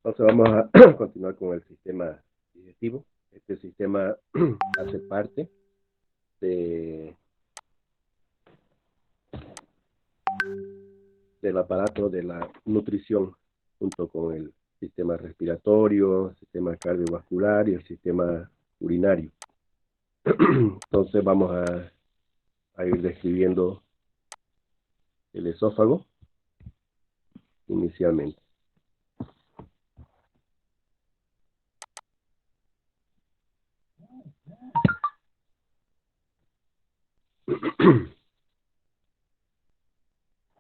Entonces vamos a continuar con el sistema digestivo. Este sistema hace parte de, del aparato de la nutrición, junto con el sistema respiratorio, el sistema cardiovascular y el sistema urinario. Entonces vamos a ir describiendo el esófago inicialmente.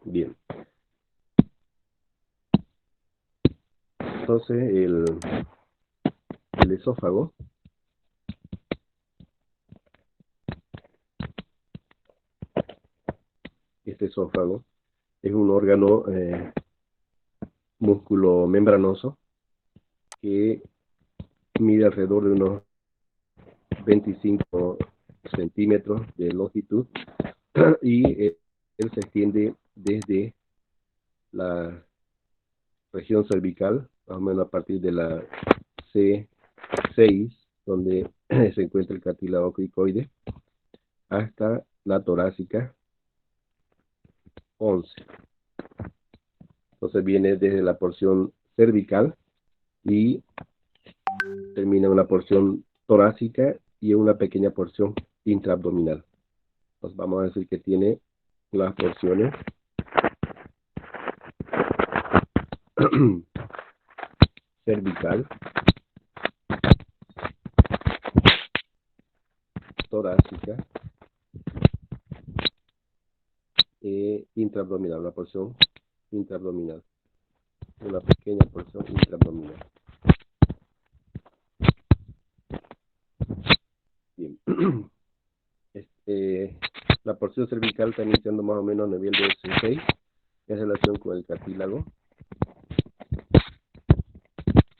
Bien. Entonces el esófago este esófago es un órgano músculo membranoso que mide alrededor de unos 25 centímetros de longitud y él se extiende desde la región cervical, más o menos a partir de la C6, donde se encuentra el cartílago cricoide, hasta la torácica 11. Entonces viene desde la porción cervical y termina en una porción torácica y en una pequeña porción intraabdominal. Entonces vamos a decir que tiene las porciones cervical, torácica e intraabdominal, la porción intraabdominal, una pequeña porción intraabdominal. Bien. La porción cervical está iniciando más o menos a nivel de C6 en relación con el cartílago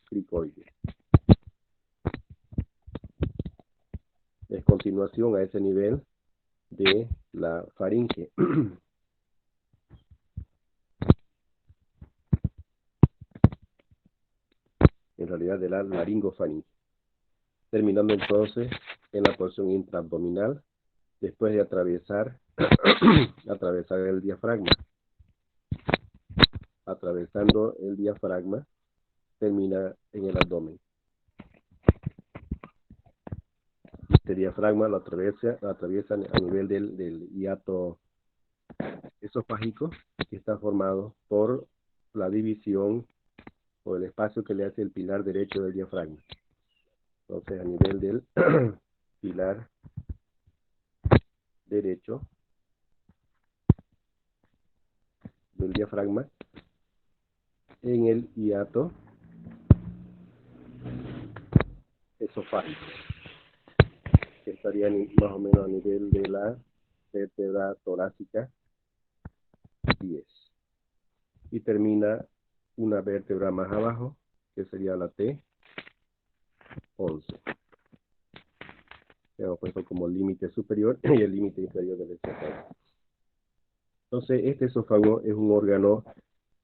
cricoide. Es continuación a ese nivel de la faringe. En realidad de la laringofaringe. Terminando entonces en la porción intraabdominal, después de atravesar el diafragma. Atravesando el diafragma, termina en el abdomen. Este diafragma lo atraviesa a nivel del hiato esofágico, que está formado por la división o el espacio que le hace el pilar derecho del diafragma. Entonces, a nivel del pilar derecho del diafragma, en el hiato esofágico, que estaría más o menos a nivel de la vértebra torácica 10. Y termina una vértebra más abajo, que sería la T11. Hemos puesto como límite superior y el límite inferior del esófago. Entonces, este esófago es un órgano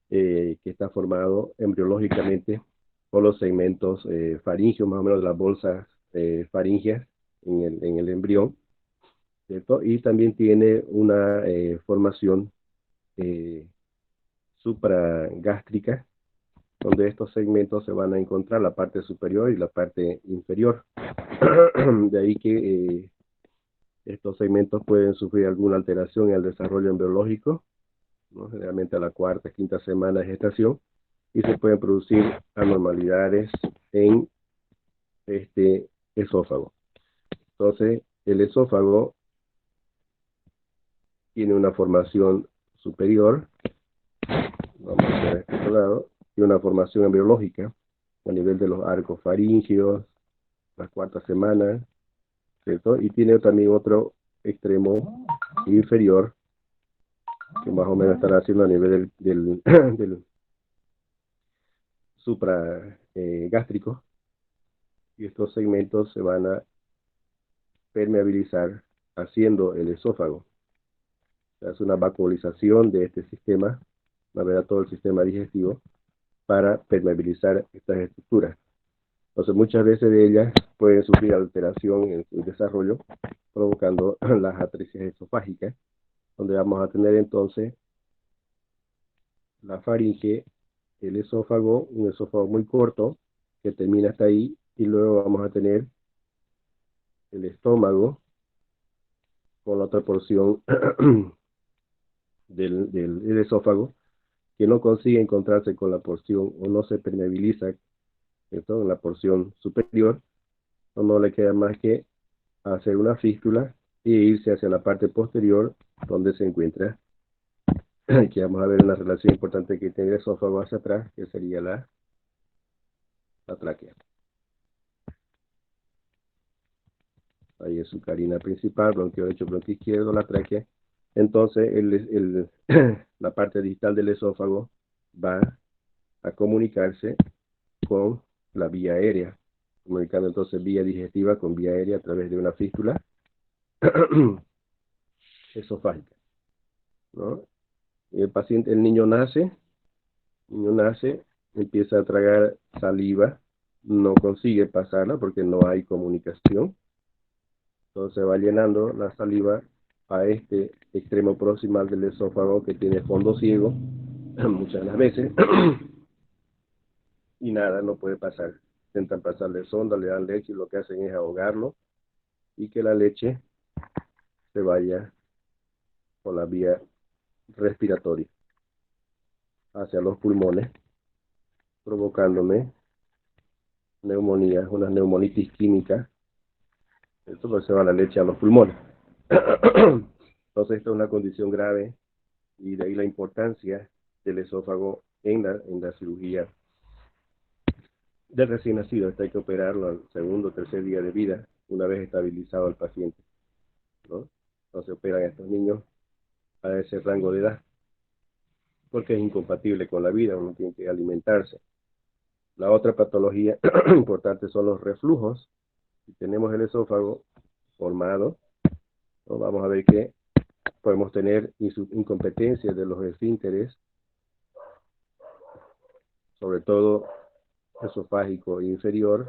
que está formado embriológicamente por los segmentos faringeos, más o menos de las bolsas faríngeas en el embrión, ¿cierto? Y también tiene una formación supragástrica, donde estos segmentos se van a encontrar la parte superior y la parte inferior. De ahí que estos segmentos pueden sufrir alguna alteración en el desarrollo embriológico, ¿no? Generalmente a la cuarta, quinta semana de gestación, y se pueden producir anormalidades en este esófago. Entonces, el esófago tiene una formación superior, vamos a ver este lado, y una formación embriológica a nivel de los arcos faríngeos, la cuarta semana, ¿cierto? Y tiene también otro extremo inferior que más o menos estará haciendo a nivel del supragástrico, y estos segmentos se van a permeabilizar haciendo el esófago. Se hace una vacuolización de este sistema, va a ver a todo el sistema digestivo, para permeabilizar estas estructuras. Entonces, muchas veces de ellas pueden sufrir alteración en su desarrollo, provocando las atresias esofágicas, donde vamos a tener entonces la faringe, el esófago, un esófago muy corto, que termina hasta ahí, y luego vamos a tener el estómago con la otra porción del esófago, que no consigue encontrarse con la porción o no se permeabiliza, ¿cierto?, en la porción superior, o no le queda más que hacer una fístula e irse hacia la parte posterior donde se encuentra, que vamos a ver una relación importante que tiene el esófago hacia atrás, que sería la tráquea. Ahí es su carina principal, bronquio derecho, bronquio izquierdo, la tráquea. Entonces, la parte distal del esófago va a comunicarse con la vía aérea, comunicando entonces vía digestiva con vía aérea a través de una fístula esofágica, ¿no? Y el niño nace, empieza a tragar saliva, no consigue pasarla porque no hay comunicación. Entonces va llenando la saliva a este extremo proximal del esófago que tiene fondo ciego muchas de las veces y nada, no puede pasar. Intentan pasarle sonda, le dan leche y lo que hacen es ahogarlo y que la leche se vaya por la vía respiratoria hacia los pulmones, provocándome neumonía, una neumonitis química. Esto pues se va la leche a los pulmones. Entonces, esta es una condición grave y de ahí la importancia del esófago en la cirugía del recién nacido. Esta hay que operarlo al segundo o tercer día de vida, una vez estabilizado el paciente, ¿no? Entonces, operan a estos niños a ese rango de edad, porque es incompatible con la vida, uno tiene que alimentarse. La otra patología importante son los reflujos. Si tenemos el esófago formado, ¿no?, vamos a ver que podemos tener incompetencia de los esfínteres, sobre todo esofágico inferior,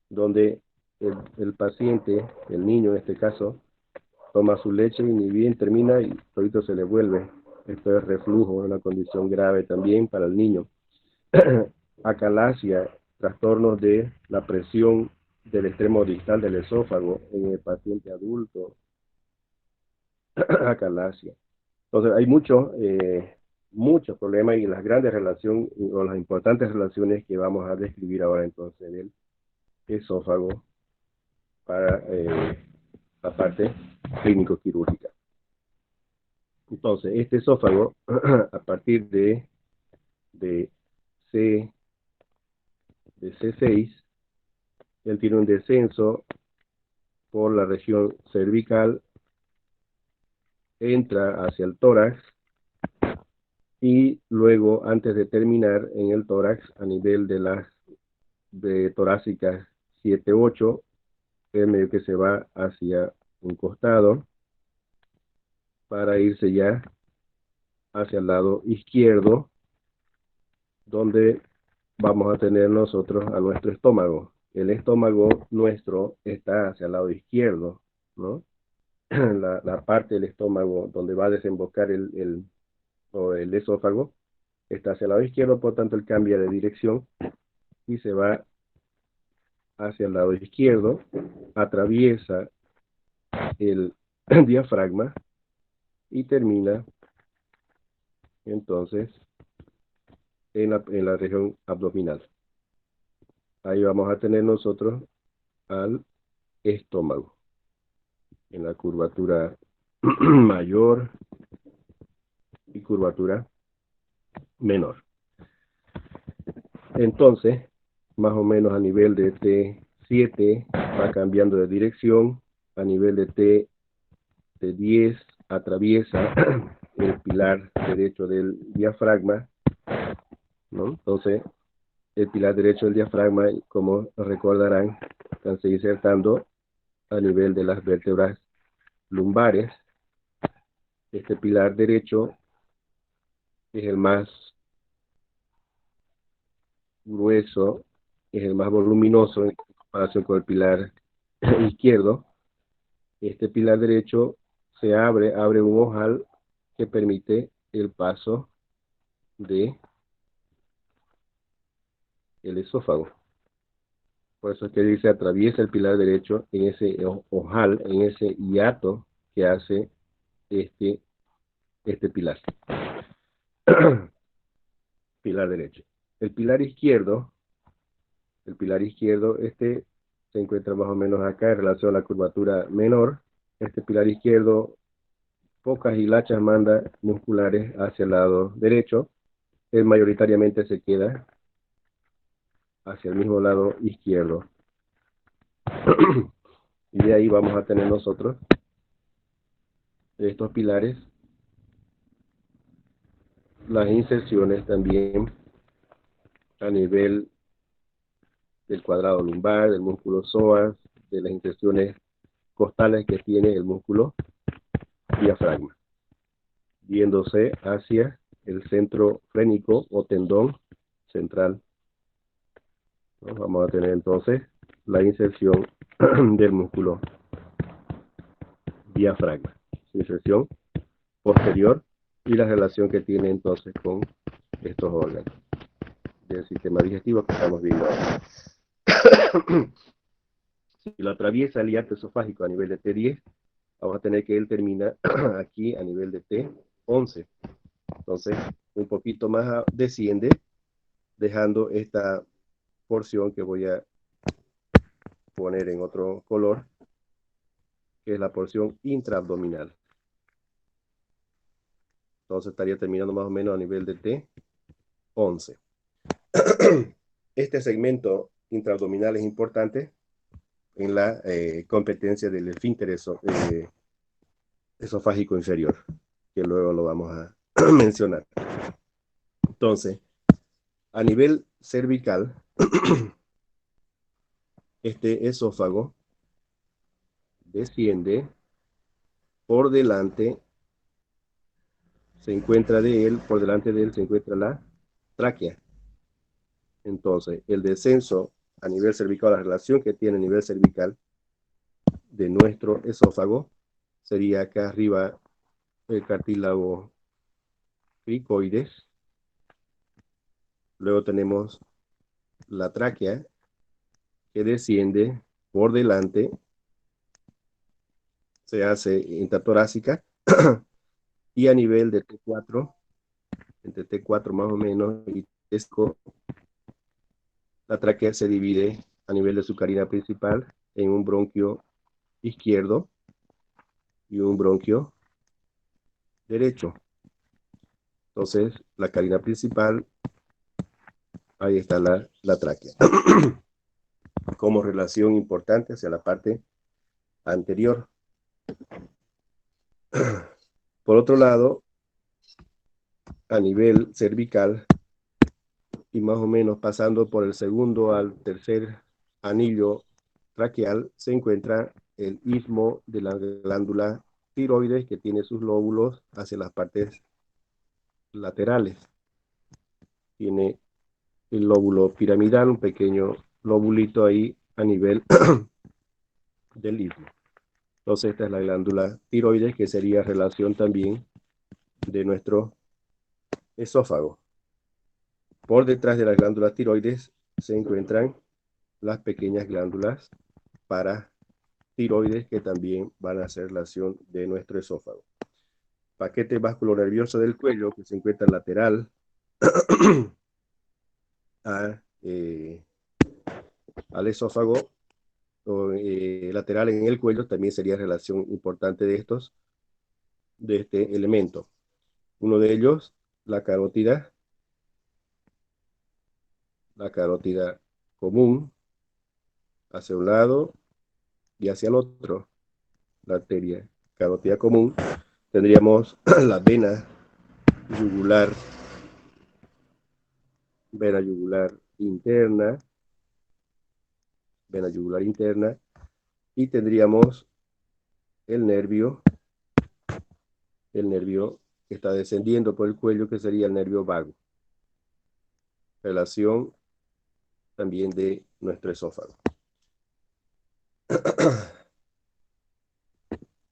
donde el paciente, el niño en este caso, toma su leche y ni bien termina y todito se le vuelve. Esto es reflujo, una condición grave también para el niño. Acalasia, trastornos de la presión del extremo distal del esófago en el paciente adulto. Acalasia. Entonces hay muchos problemas y las grandes relaciones o las importantes relaciones que vamos a describir ahora entonces del esófago para la parte clínico-quirúrgica. Entonces, este esófago, a partir de C6, él tiene un descenso por la región cervical, entra hacia el tórax y luego, antes de terminar en el tórax, a nivel de las torácicas 7-8, es medio que se va hacia un costado para irse ya hacia el lado izquierdo, donde vamos a tener nosotros a nuestro estómago. El estómago nuestro está hacia el lado izquierdo, ¿no? La parte del estómago donde va a desembocar el esófago está hacia el lado izquierdo, por tanto él cambia de dirección y se va hacia el lado izquierdo, atraviesa el diafragma y termina entonces en la región abdominal. Ahí vamos a tener nosotros al estómago, en la curvatura mayor y curvatura menor. Entonces, más o menos a nivel de T7 va cambiando de dirección, a nivel de T10 atraviesa el pilar derecho del diafragma, ¿no? Entonces, el pilar derecho del diafragma, como recordarán, están insertando a nivel de las vértebras lumbares. Este pilar derecho es el más grueso, es el más voluminoso en comparación con el pilar izquierdo. Este pilar derecho se abre un ojal que permite el paso de el esófago. Por eso es que dice atraviesa el pilar derecho en ese ojal, en ese hiato que hace este pilar. Pilar derecho. El pilar izquierdo, se encuentra más o menos acá en relación a la curvatura menor. Este pilar izquierdo, pocas hilachas manda musculares hacia el lado derecho. Él mayoritariamente se queda hacia el mismo lado izquierdo. Y de ahí vamos a tener nosotros estos pilares, las inserciones también a nivel del cuadrado lumbar, del músculo psoas, de las inserciones costales que tiene el músculo diafragma, viéndose hacia el centro frénico o tendón central. ¿No? Vamos a tener entonces la inserción del músculo diafragma, inserción posterior y la relación que tiene entonces con estos órganos del sistema digestivo que estamos viendo ahora. Si lo atraviesa el hiato esofágico a nivel de T10, vamos a tener que él termina aquí a nivel de T11. Entonces, un poquito más desciende, dejando esta porción que voy a poner en otro color, que es la porción intraabdominal. Entonces estaría terminando más o menos a nivel de T11. Este segmento intraabdominal es importante en la competencia del esfínter esofágico inferior, que luego lo vamos a mencionar. Entonces, a nivel cervical, este esófago desciende por delante, por delante de él se encuentra la tráquea. Entonces, el descenso a nivel cervical, la relación que tiene a nivel cervical de nuestro esófago, sería acá arriba el cartílago cricoides. Luego tenemos la tráquea que desciende por delante, se hace intertorácica y a nivel de T4, entre T4 más o menos y T5, la tráquea se divide a nivel de su carina principal en un bronquio izquierdo y un bronquio derecho. Entonces, la carina principal, ahí está la tráquea. Como relación importante hacia la parte anterior. Por otro lado, a nivel cervical, y más o menos pasando por el segundo al tercer anillo traqueal, se encuentra el istmo de la glándula tiroides, que tiene sus lóbulos hacia las partes laterales. Tiene el lóbulo piramidal, un pequeño lóbulito ahí a nivel del istmo. Entonces esta es la glándula tiroides, que sería relación también de nuestro esófago. Por detrás de las glándulas tiroides se encuentran las pequeñas glándulas paratiroides, que también van a hacer relación de nuestro esófago. Paquete vasculonervioso del cuello, que se encuentra lateral al esófago, o lateral en el cuello, también sería relación importante de este elemento. Uno de ellos, la carótida la carótida común hacia un lado y hacia el otro, la arteria carótida común. Tendríamos la yugular, vena yugular interna, vena yugular interna, y tendríamos el nervio que está descendiendo por el cuello, que sería el nervio vago. Relación también de nuestro esófago.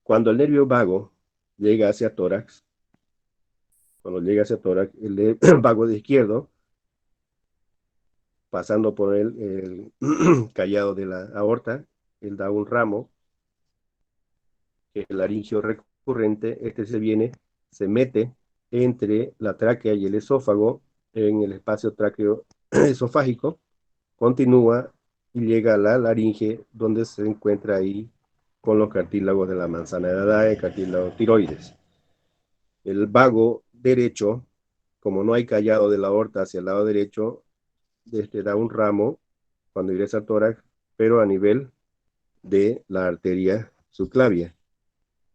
Cuando el nervio vago llega hacia tórax, el vago de izquierdo, pasando por el callado de la aorta, él da un ramo, que es el laringio recurrente. Este se mete entre la tráquea y el esófago, en el espacio tráqueo esofágico, continúa y llega a la laringe, donde se encuentra ahí con los cartílagos de la manzana de Dadae, el cartílago tiroides. El vago derecho, como no hay callado de la aorta hacia el lado derecho, da un ramo cuando ingresa al tórax, pero a nivel de la arteria subclavia.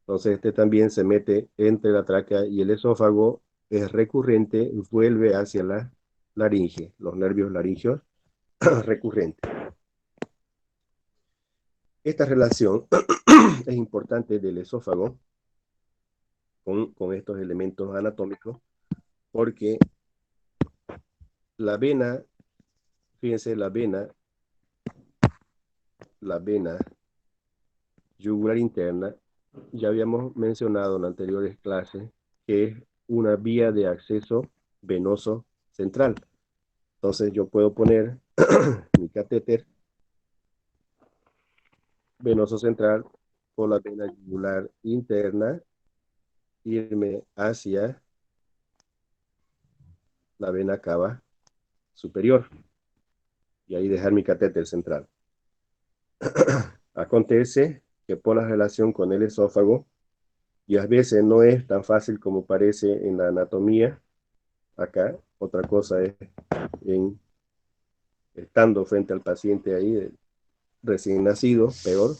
Entonces este también se mete entre la tráquea y el esófago, es recurrente, vuelve hacia la laringe, los nervios laringeos recurrentes. Esta relación es importante del esófago con estos elementos anatómicos, porque la vena, fíjense, la vena yugular interna, ya habíamos mencionado en anteriores clases que es una vía de acceso venoso central. Entonces yo puedo poner mi catéter venoso central por la vena yugular interna, irme hacia la vena cava superior y ahí dejar mi catéter central. Acontece que por la relación con el esófago, y a veces no es tan fácil como parece en la anatomía, acá, otra cosa es estando frente al paciente ahí, recién nacido, peor,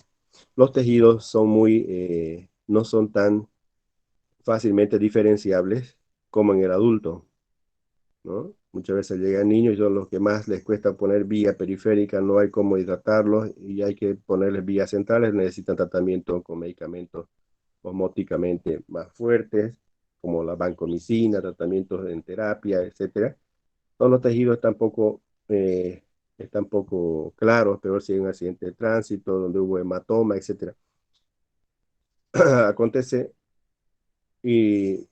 los tejidos son no son tan fácilmente diferenciables como en el adulto, ¿no? Muchas veces llegan niños y son los que más les cuesta poner vía periférica, no hay cómo hidratarlos y hay que ponerles vías centrales, necesitan tratamiento con medicamentos osmóticamente más fuertes, como la vancomicina, tratamientos en terapia, etcétera. Todos los tejidos están poco claros, peor si hay un accidente de tránsito, donde hubo hematoma, etcétera. Acontece, y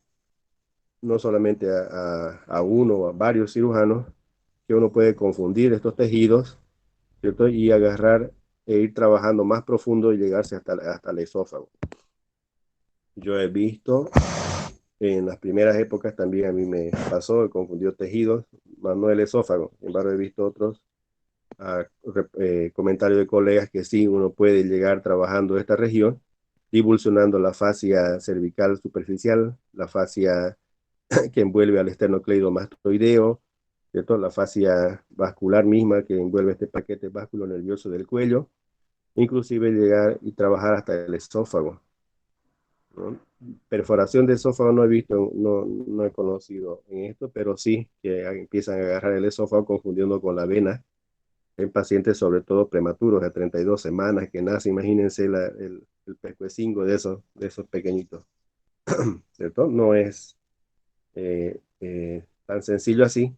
no solamente a uno o a varios cirujanos, que uno puede confundir estos tejidos, ¿cierto? Y agarrar e ir trabajando más profundo y llegarse hasta el esófago. Yo he visto en las primeras épocas, también a mí me pasó, he confundido tejidos, más no el esófago. Sin embargo, he visto otros comentarios de colegas que sí, uno puede llegar trabajando esta región, divulsionando la fascia cervical superficial, la fascia que envuelve al esternocleidomastoideo, ¿cierto? La fascia vascular misma que envuelve este paquete vasculonervioso del cuello, inclusive llegar y trabajar hasta el esófago, ¿no? Perforación de esófago no he visto, no he conocido en esto, pero sí que empiezan a agarrar el esófago confundiendo con la vena en pacientes sobre todo prematuros de 32 semanas que nacen. Imagínense el pescuecingo de esos pequeñitos, ¿cierto? No es tan sencillo así,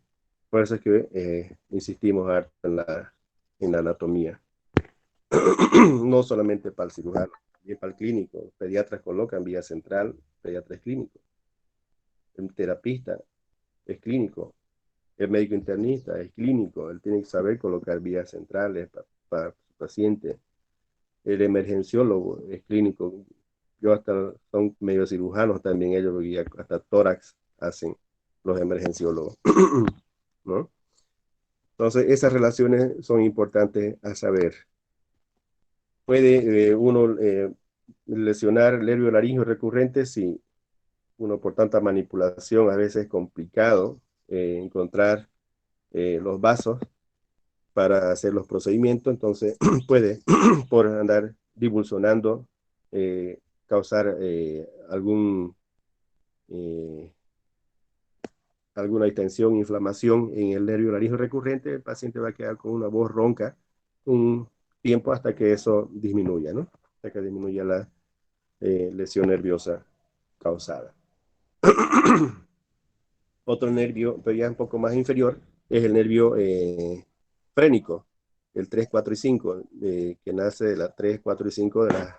por eso es que insistimos harto en la anatomía. No solamente para el cirujano, también para el clínico. Pediatras colocan vía central, pediatra es clínico. El terapista es clínico. El médico internista es clínico. Él tiene que saber colocar vías centrales para su paciente. El emergenciólogo es clínico. Yo hasta son medio cirujanos también ellos, y hasta tórax hacen los emergenciólogos, ¿no? Entonces, esas relaciones son importantes a saber. ¿Puede uno lesionar el nervio laríngeo recurrente? Sí. Uno, por tanta manipulación, a veces es complicado encontrar los vasos, para hacer los procedimientos, entonces puede, por andar divulsionando, causar eh, alguna distensión, inflamación en el nervio laríngeo recurrente. El paciente va a quedar con una voz ronca un tiempo hasta que eso disminuya, ¿no? Hasta que disminuya la lesión nerviosa causada. Otro nervio, pero ya un poco más inferior, es el nervio frénico, el 3, 4 y 5, que nace de las 3, 4 y 5 de las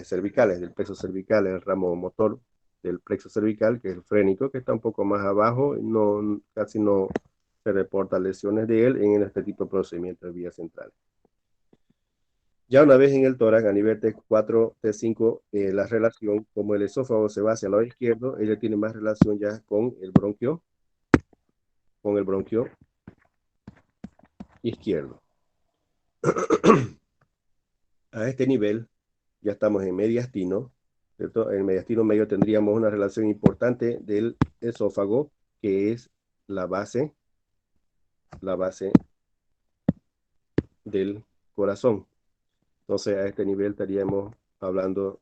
cervicales, del plexo cervical, el ramo motor del plexo cervical, que es el frénico, que está un poco más abajo, no, casi no se reportan lesiones de él en este tipo de procedimientos de vía central. Ya una vez en el tórax, a nivel T4, T5, la relación, como el esófago se va hacia el lado izquierdo, ella tiene más relación ya con el bronquio izquierdo. A este nivel ya estamos en mediastino, ¿cierto? En el mediastino medio tendríamos una relación importante del esófago, que es la base del corazón. Entonces a este nivel estaríamos hablando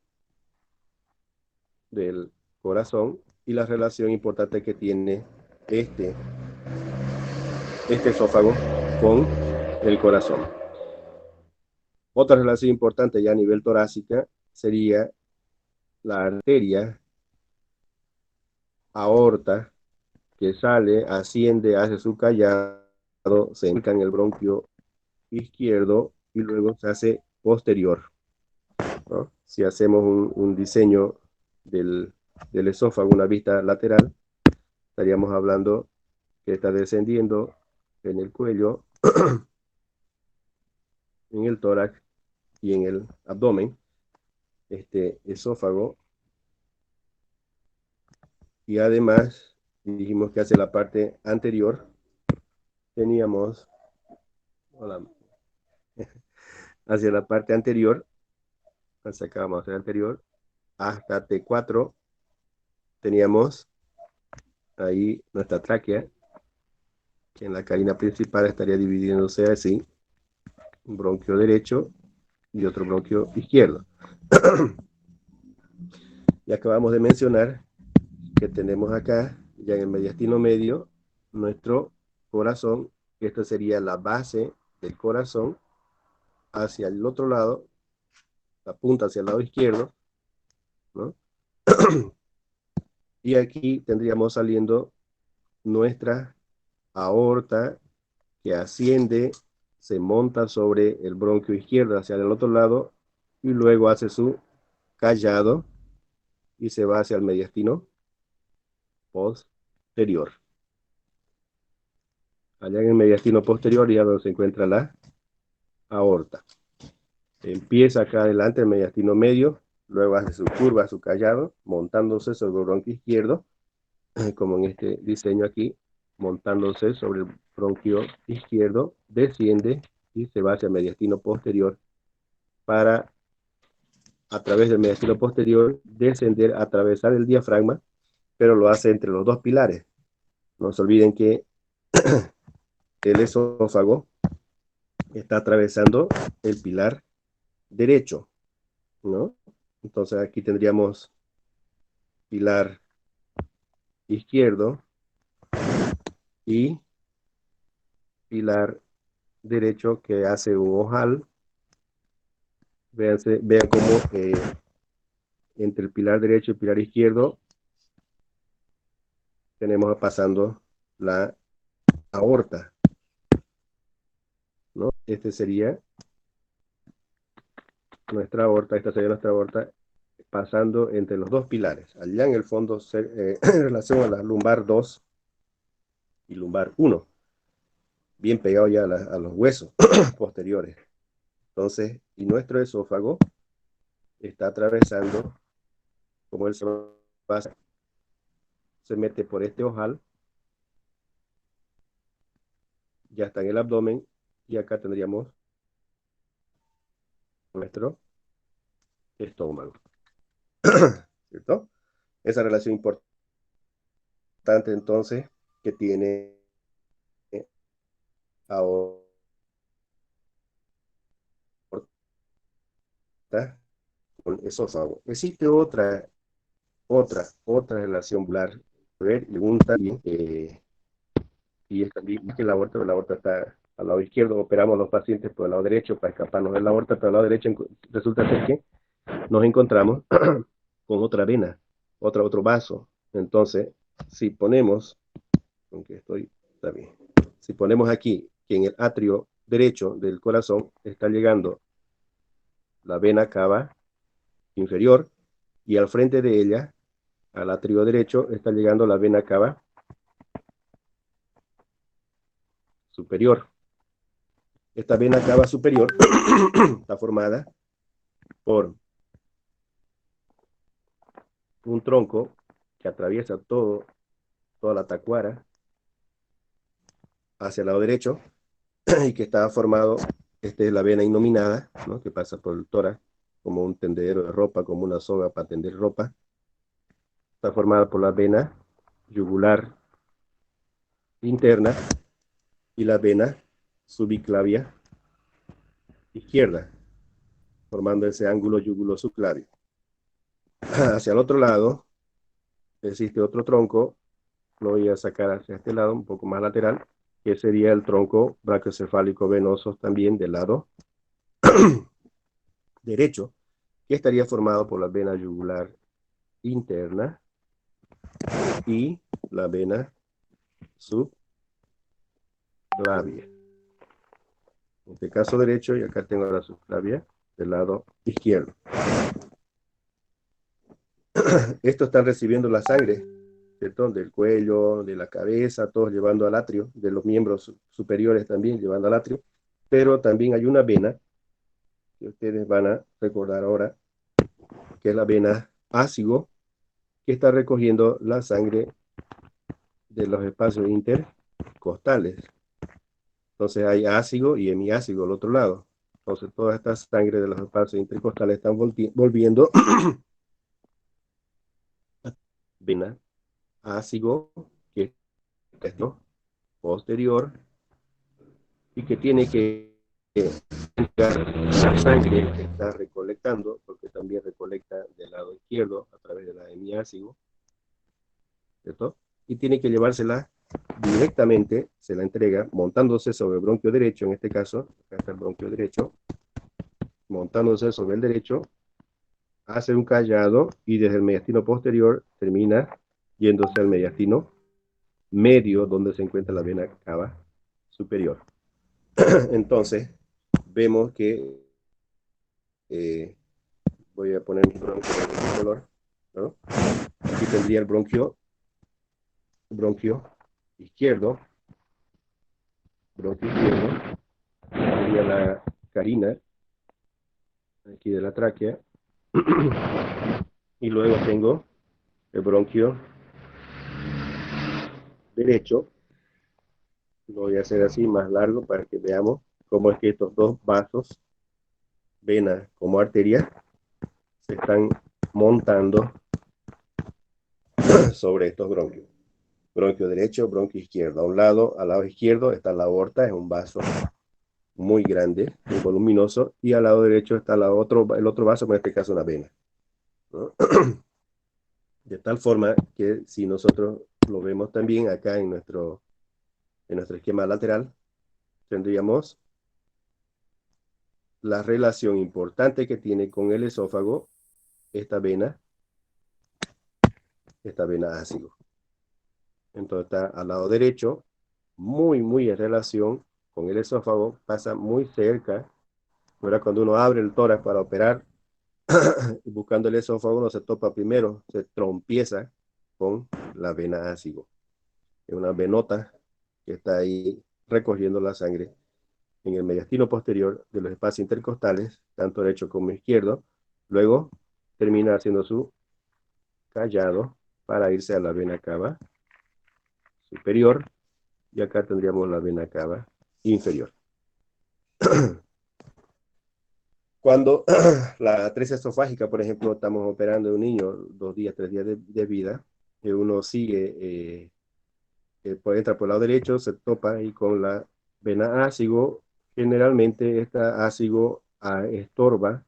del corazón y la relación importante que tiene este esófago con el corazón. Otra relación importante ya a nivel torácica sería la arteria aorta que sale, asciende, hace su callado, se entra en el bronquio izquierdo y luego se hace posterior, ¿no? Si hacemos un diseño del esófago, una vista lateral, estaríamos hablando que está descendiendo en el cuello, en el tórax y en el abdomen, este esófago, y además dijimos que hacia la parte anterior teníamos, hola, hacia la parte anterior, hacia acá vamos hacia el anterior, hasta T4 teníamos ahí nuestra tráquea, que en la carina principal estaría dividiéndose así, un bronquio derecho y otro bronquio izquierdo. Y acabamos de mencionar que tenemos acá, ya en el mediastino medio, nuestro corazón, que esta sería la base del corazón, hacia el otro lado, la punta hacia el lado izquierdo, ¿no? Y aquí tendríamos saliendo nuestra aorta que asciende, se monta sobre el bronquio izquierdo hacia el otro lado y luego hace su callado y se va hacia el mediastino posterior. Allá en el mediastino posterior ya donde se encuentra la aorta. Empieza acá adelante el mediastino medio, luego hace su curva, su callado, montándose sobre el bronquio izquierdo, como en este diseño aquí, montándose sobre el bronquio izquierdo, desciende y se va hacia el mediastino posterior para, a través del mediastino posterior, descender, atravesar el diafragma, pero lo hace entre los dos pilares. No se olviden que el esófago está atravesando el pilar derecho, ¿no? Entonces aquí tendríamos pilar izquierdo y pilar derecho que hace un ojal. Vean cómo entre el pilar derecho y el pilar izquierdo tenemos pasando la aorta, ¿no? Este sería nuestra aorta, esta sería nuestra aorta pasando entre los dos pilares. Allá en el fondo, en relación a la lumbar 2 y lumbar 1, bien pegado ya a los huesos posteriores. Entonces, y nuestro esófago está atravesando, como él se mete por este ojal, ya está en el abdomen, y acá tendríamos nuestro estómago, ¿cierto? Esa relación importante entonces que tiene ahora con esófago. Existe otra relación valvular. A ver, pregunta bien, y es también que la aorta está al lado izquierdo, operamos a los pacientes por el lado derecho para escaparnos de la aorta, pero al lado derecho resulta ser que nos encontramos con otra vena, otro vaso. Entonces, si ponemos, aunque está bien, si ponemos aquí que en el atrio derecho del corazón está llegando la vena cava inferior y al frente de ella, al atrio derecho, está llegando la vena cava superior. Esta vena cava superior está formada por un tronco que atraviesa toda la tacuara hacia el lado derecho y que está formado, esta es la vena innominada, ¿no? Que pasa por el tórax como un tendedero de ropa, como una soga para tender ropa. Está formada por la vena yugular interna y la vena subiclavia izquierda, formando ese ángulo yugulo-subclavio. Hacia el otro lado existe otro tronco, lo voy a sacar hacia este lado, un poco más lateral, que sería el tronco brachiocefálico venoso también del lado derecho, que estaría formado por la vena yugular interna y la vena subclavia. En este caso derecho, y acá tengo la subclavia del lado izquierdo. Estos están recibiendo la sangre, ¿cierto? Del cuello, de la cabeza, todos llevando al atrio, de los miembros superiores también llevando al atrio, pero también hay una vena que ustedes van a recordar ahora, que es la vena ácigo, que está recogiendo la sangre de los espacios intercostales. Entonces hay ácido y hemiácido al otro lado. Entonces toda esta sangre de los espacios intercostales están volviendo a vena ácido, que es esto, posterior, y que tiene que la sangre que está recolectando, porque también recolecta del lado izquierdo a través de la hemiácido, ¿cierto? Y tiene que llevársela directamente, se la entrega montándose sobre el bronquio derecho, en este caso, acá está el bronquio derecho, montándose sobre el derecho, hace un callado y desde el mediastino posterior termina yéndose al mediastino medio, donde se encuentra la vena cava superior. Entonces, vemos que voy a poner mi bronquio de este color, ¿no? Aquí tendría el bronquio izquierdo, sería la carina, aquí de la tráquea, y luego tengo el bronquio derecho, lo voy a hacer así más largo para que veamos cómo es que estos dos vasos, vena como arteria, se están montando sobre estos bronquios. Bronquio derecho, bronquio izquierdo. A un lado, al lado izquierdo está la aorta, es un vaso muy grande, muy voluminoso, y al lado derecho está el otro vaso, en este caso una vena, ¿no? De tal forma que si nosotros lo vemos también acá en nuestro esquema lateral, tendríamos la relación importante que tiene con el esófago esta vena ácido. Entonces está al lado derecho, muy en relación con el esófago, pasa muy cerca. Ahora cuando uno abre el tórax para operar, buscando el esófago, uno se topa primero, se trompieza con la vena ácido. Es una venota que está ahí recogiendo la sangre en el mediastino posterior de los espacios intercostales, tanto derecho como izquierdo. Luego termina haciendo su callado para irse a la vena cava superior y acá tendríamos la vena cava inferior. Cuando la atresia esofágica, por ejemplo, estamos operando a un niño 2 días, 3 días de vida, uno sigue, entra por el lado derecho, se topa ahí con la vena ácido. Generalmente esta ácido estorba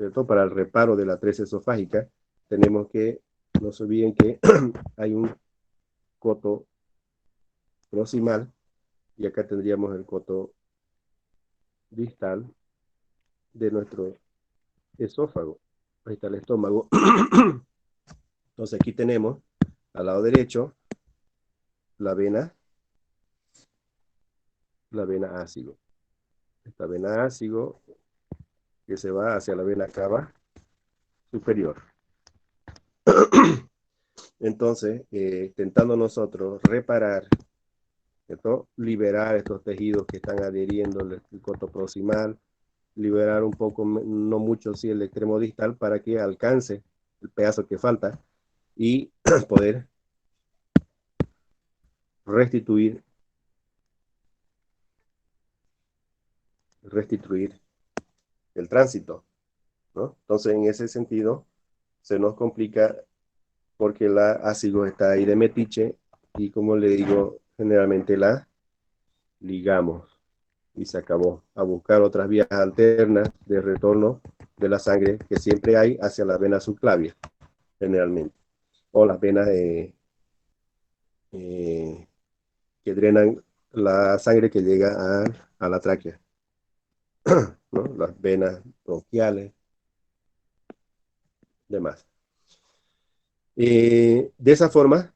¿cierto? Para el reparo de la atresia esofágica, tenemos que, no se olviden que hay un coto proximal y acá tendríamos el coto distal de nuestro esófago. Ahí está el estómago. Entonces aquí tenemos al lado derecho la vena ácido. Esta vena ácido que se va hacia la vena cava superior. Entonces, intentando nosotros reparar, ¿cierto? Liberar estos tejidos que están adheriendo al coto proximal, liberar un poco, no mucho, sí, el extremo distal para que alcance el pedazo que falta y poder restituir el tránsito, ¿no? Entonces, en ese sentido, se nos complica porque la ácido está ahí de metiche y, como le digo, generalmente la ligamos y se acabó. A buscar otras vías alternas de retorno de la sangre que siempre hay hacia las venas subclavias, generalmente, o las venas que drenan la sangre que llega a la tráquea, ¿no? Las venas bronquiales, demás. De esa forma,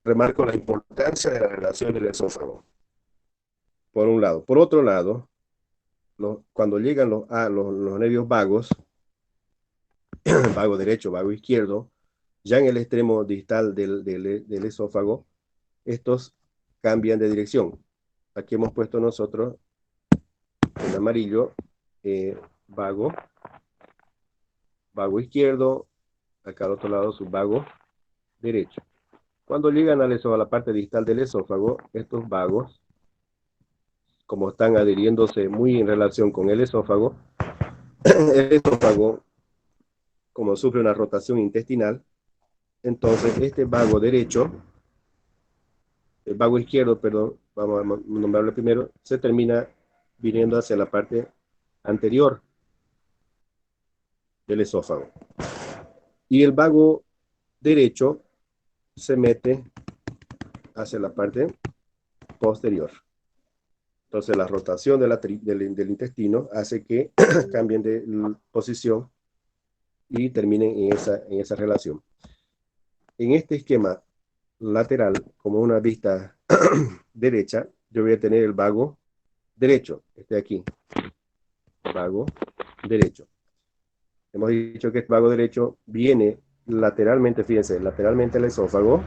remarco la importancia de la relación del esófago, por un lado. Por otro lado, cuando llegan los nervios vagos, vago derecho, vago izquierdo, ya en el extremo distal del esófago, estos cambian de dirección. Aquí hemos puesto nosotros en amarillo vago izquierdo, acá al otro lado su vago derecho. Cuando llegan a la parte distal del esófago, estos vagos, como están adhiriéndose muy en relación con el esófago, como sufre una rotación intestinal, entonces este vago derecho, el vago izquierdo, perdón, vamos a nombrarlo primero, se termina viniendo hacia la parte anterior del esófago. Y el vago derecho se mete hacia la parte posterior. Entonces la rotación del intestino hace que cambien de posición y terminen en esa relación. En este esquema lateral, como una vista derecha, yo voy a tener el vago derecho, este de aquí, vago derecho. Hemos dicho que este vago derecho viene lateralmente, fíjense, lateralmente al esófago.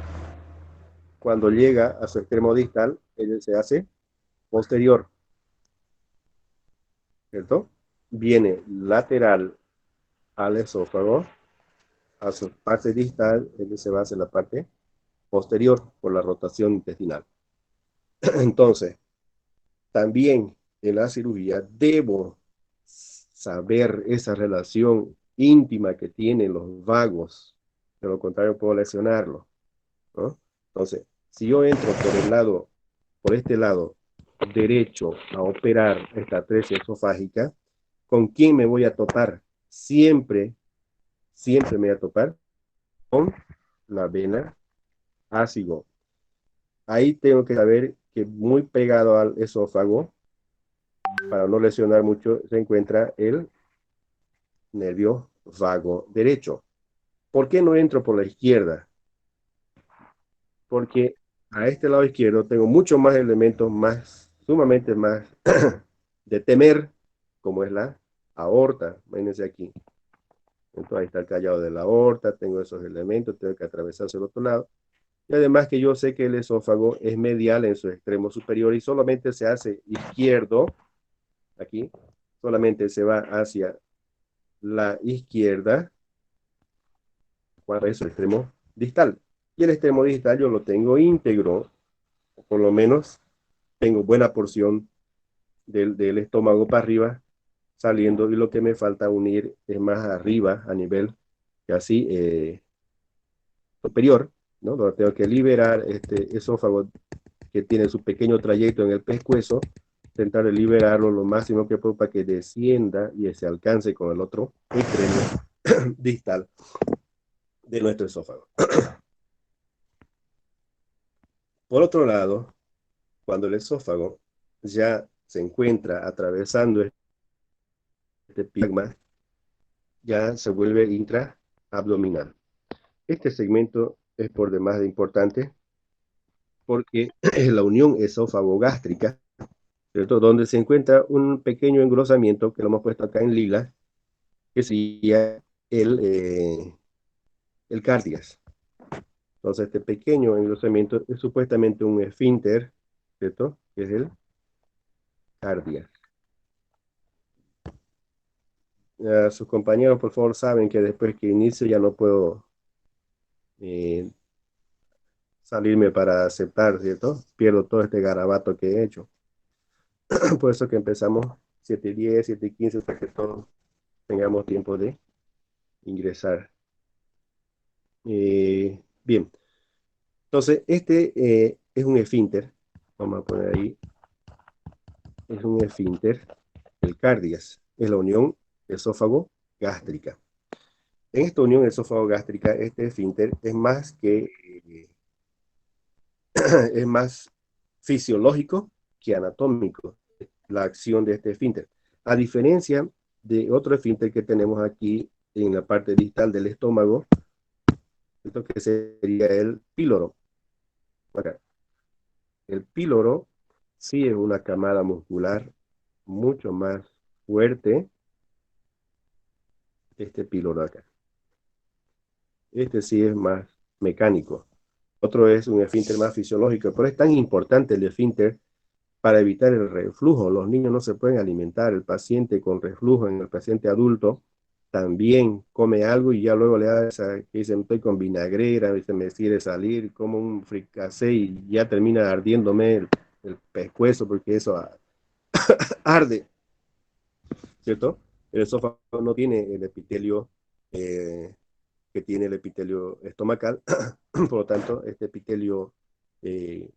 Cuando llega a su extremo distal, él se hace posterior, ¿cierto? Viene lateral al esófago, a su parte distal, él se va hacia la parte posterior por la rotación intestinal. Entonces, también en la cirugía debo saber esa relación íntima que tienen los vagos, de lo contrario puedo lesionarlo, ¿no? Entonces, si yo entro por este lado derecho a operar esta atresia esofágica, ¿con quién me voy a topar? Siempre me voy a topar con la vena ácido. Ahí tengo que saber que muy pegado al esófago, para no lesionar mucho, se encuentra el nervio vago derecho. ¿Por qué no entro por la izquierda? Porque a este lado izquierdo tengo muchos más elementos sumamente más de temer, como es la aorta. Imagínense aquí. Entonces ahí está el callado de la aorta, tengo esos elementos, tengo que atravesarse al otro lado. Y además que yo sé que el esófago es medial en su extremo superior y solamente se hace izquierdo, aquí, solamente se va hacia la izquierda cuando es su extremo distal. Y el extremo distal yo lo tengo íntegro, o por lo menos tengo buena porción del estómago para arriba saliendo, y lo que me falta unir es más arriba a nivel casi superior, ¿no? Donde tengo que liberar este esófago que tiene su pequeño trayecto en el pescuezo tratar de liberarlo lo máximo que puedo para que descienda y se alcance con el otro extremo distal de nuestro esófago. Por otro lado, cuando el esófago ya se encuentra atravesando este piegma, ya se vuelve intraabdominal. Este segmento es por demás de importante porque es la unión esófago-gástrica, ¿cierto? Donde se encuentra un pequeño engrosamiento que lo hemos puesto acá en lila, que sería el cardias. Entonces, este pequeño engrosamiento es supuestamente un esfínter, ¿cierto? Que es el cardias. Sus compañeros, por favor, saben que después que inicio ya no puedo salirme para aceptar, ¿cierto? Pierdo todo este garabato que he hecho. Por eso que empezamos 7:10, 7:15, para que todos tengamos tiempo de ingresar. Bien, entonces este es un esfínter, vamos a poner ahí, es un esfínter, el cardias, es la unión esófago-gástrica. En esta unión esófago-gástrica, este esfínter es más que es más fisiológico que anatómico, la acción de este esfínter. A diferencia de otro esfínter que tenemos aquí en la parte distal del estómago, esto que sería el píloro. Acá. El píloro sí es una camada muscular mucho más fuerte, este píloro acá. Este sí es más mecánico. Otro es un esfínter más fisiológico, pero es tan importante el esfínter para evitar el reflujo. Los niños no se pueden alimentar. El paciente con reflujo, en el paciente adulto, también come algo y ya luego le da esa, que dicen, estoy con vinagrera, me quiere salir, como un fricasé y ya termina ardiéndome el pescuezo porque eso arde, ¿cierto? El esófago no tiene el epitelio que tiene el epitelio estomacal, por lo tanto, este epitelio que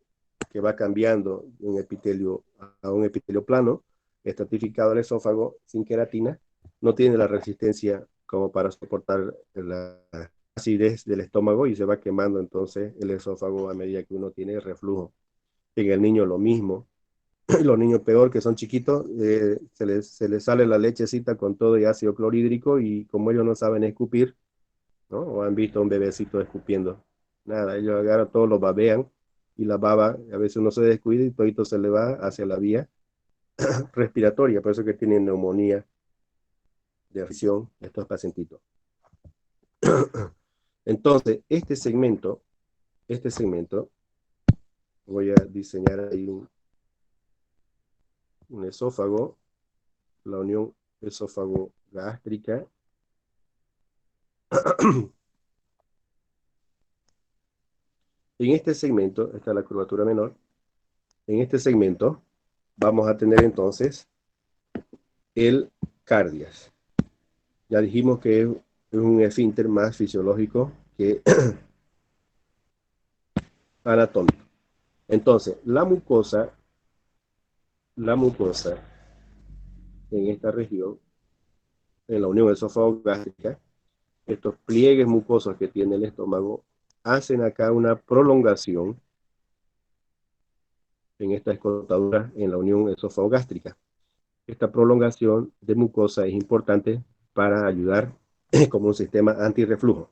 va cambiando un epitelio a un epitelio plano, estratificado el esófago sin queratina, no tiene la resistencia como para soportar la acidez del estómago y se va quemando entonces el esófago a medida que uno tiene reflujo. En el niño lo mismo. Los niños peor que son chiquitos, se les sale la lechecita con todo y ácido clorhídrico y como ellos no saben escupir, ¿no? O han visto a un bebecito escupiendo. Nada, ellos agarran, todos lo babean y la baba, a veces uno se descuida y todo se le va hacia la vía respiratoria, por eso que tienen neumonía de afección estos pacientitos. Entonces, este segmento, voy a diseñar ahí un esófago, la unión esófago-gástrica. En este segmento, esta es la curvatura menor, en este segmento vamos a tener entonces el cardias. Ya dijimos que es un esfínter más fisiológico que anatómico. Entonces, la mucosa en esta región, en la unión esofágico-gástrica, estos pliegues mucosos que tiene el estómago, hacen acá una prolongación en esta escotadura en la unión esofágico-gástrica. Esta prolongación de mucosa es importante para ayudar como un sistema antirreflujo.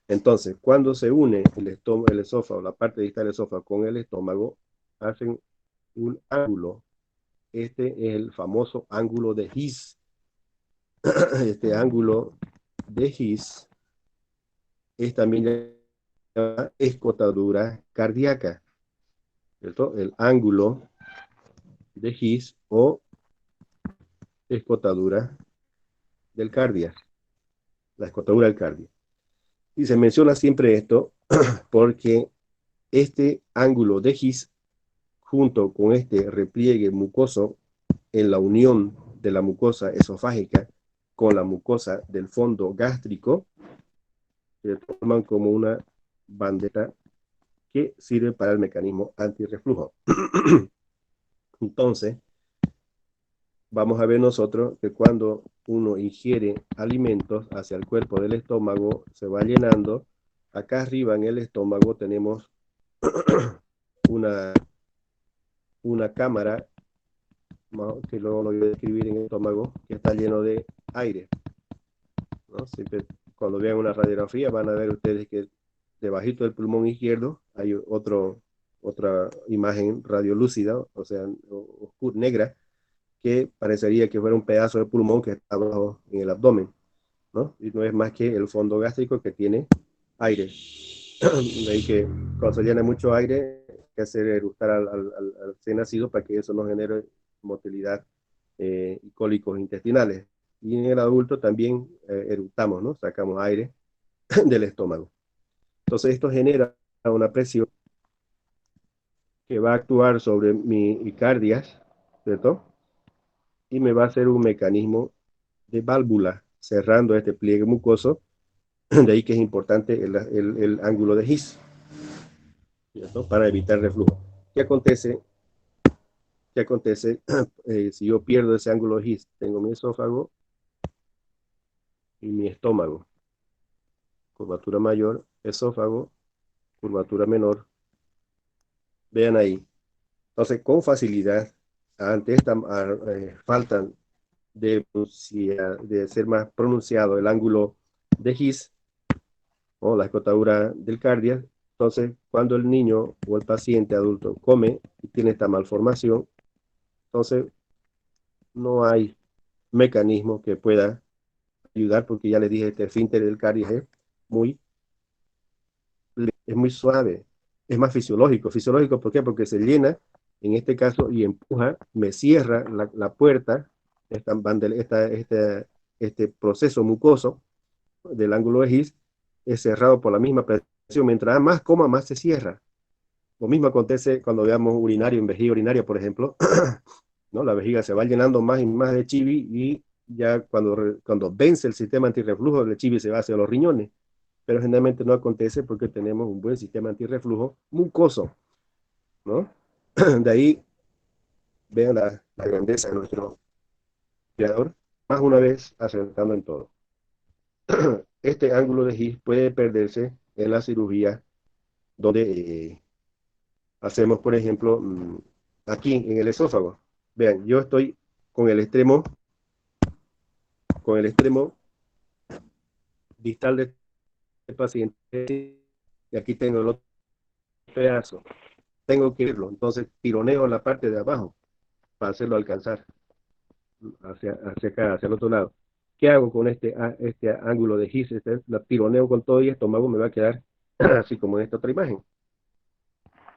Entonces, cuando se une el esófago, la parte distal del esófago con el estómago, hacen un ángulo. Este es el famoso ángulo de His. Este ángulo de His es también la escotadura cardíaca, ¿cierto? El ángulo de His o escotadura del cardia, la escotadura del cardia. Y se menciona siempre esto porque este ángulo de His junto con este repliegue mucoso en la unión de la mucosa esofágica con la mucosa del fondo gástrico, se forman como una bandera que sirve para el mecanismo antirreflujo. Entonces, vamos a ver nosotros que cuando uno ingiere alimentos hacia el cuerpo del estómago, se va llenando. Acá arriba en el estómago tenemos una, una cámara, que luego lo voy a describir en el estómago, que está lleno de aire, ¿no? Siempre, cuando vean una radiografía van a ver ustedes que debajito del pulmón izquierdo hay otra imagen radiolúcida, o sea, oscura, negra, que parecería que fuera un pedazo de pulmón que está abajo en el abdomen, ¿no? Y no es más que el fondo gástrico que tiene aire. De ahí que cuando se llena mucho aire, hay que hacer eructar al recién nacido para que eso no genere motilidad y cólicos intestinales. Y en el adulto también eructamos, ¿no? Sacamos aire del estómago. Entonces esto genera una presión que va a actuar sobre mi cardias, ¿cierto? Y me va a hacer un mecanismo de válvula cerrando este pliegue mucoso. De ahí que es importante el ángulo de His, ¿cierto? Para evitar reflujo. ¿Qué acontece? ¿Qué acontece si yo pierdo ese ángulo de His? Tengo mi esófago y mi estómago. Curvatura mayor, esófago, curvatura menor. Vean ahí. Entonces, con facilidad, ante esta falta de ser más pronunciado el ángulo de His o la escotadura del cardia, entonces cuando el niño o el paciente adulto come y tiene esta malformación, entonces no hay mecanismo que pueda ayudar, porque ya les dije, este esfínter del cardia muy, es muy suave, es más fisiológico. Fisiológico, ¿por qué? Porque se llena, en este caso, y empuja, me cierra la puerta, este proceso mucoso del ángulo de His es cerrado por la misma presión. Mientras más coma, más se cierra. Lo mismo acontece cuando veamos urinario, en vejiga urinaria, por ejemplo, ¿no? La vejiga se va llenando más y más de chivi y ya cuando vence el sistema antirreflujo, el chivi se va hacia los riñones. Pero generalmente no acontece porque tenemos un buen sistema antirreflujo mucoso, ¿no? De ahí vean la grandeza de nuestro creador, más una vez acertando en todo. Este ángulo de His puede perderse en la cirugía donde hacemos, por ejemplo, aquí en el esófago. Vean, yo estoy con el extremo, con el extremo distal de este paciente y aquí tengo el otro pedazo. Tengo que irlo, entonces tironeo la parte de abajo para hacerlo alcanzar hacia acá, hacia el otro lado. ¿Qué hago con este ángulo de His? La tironeo con todo y el estómago me va a quedar así como en esta otra imagen,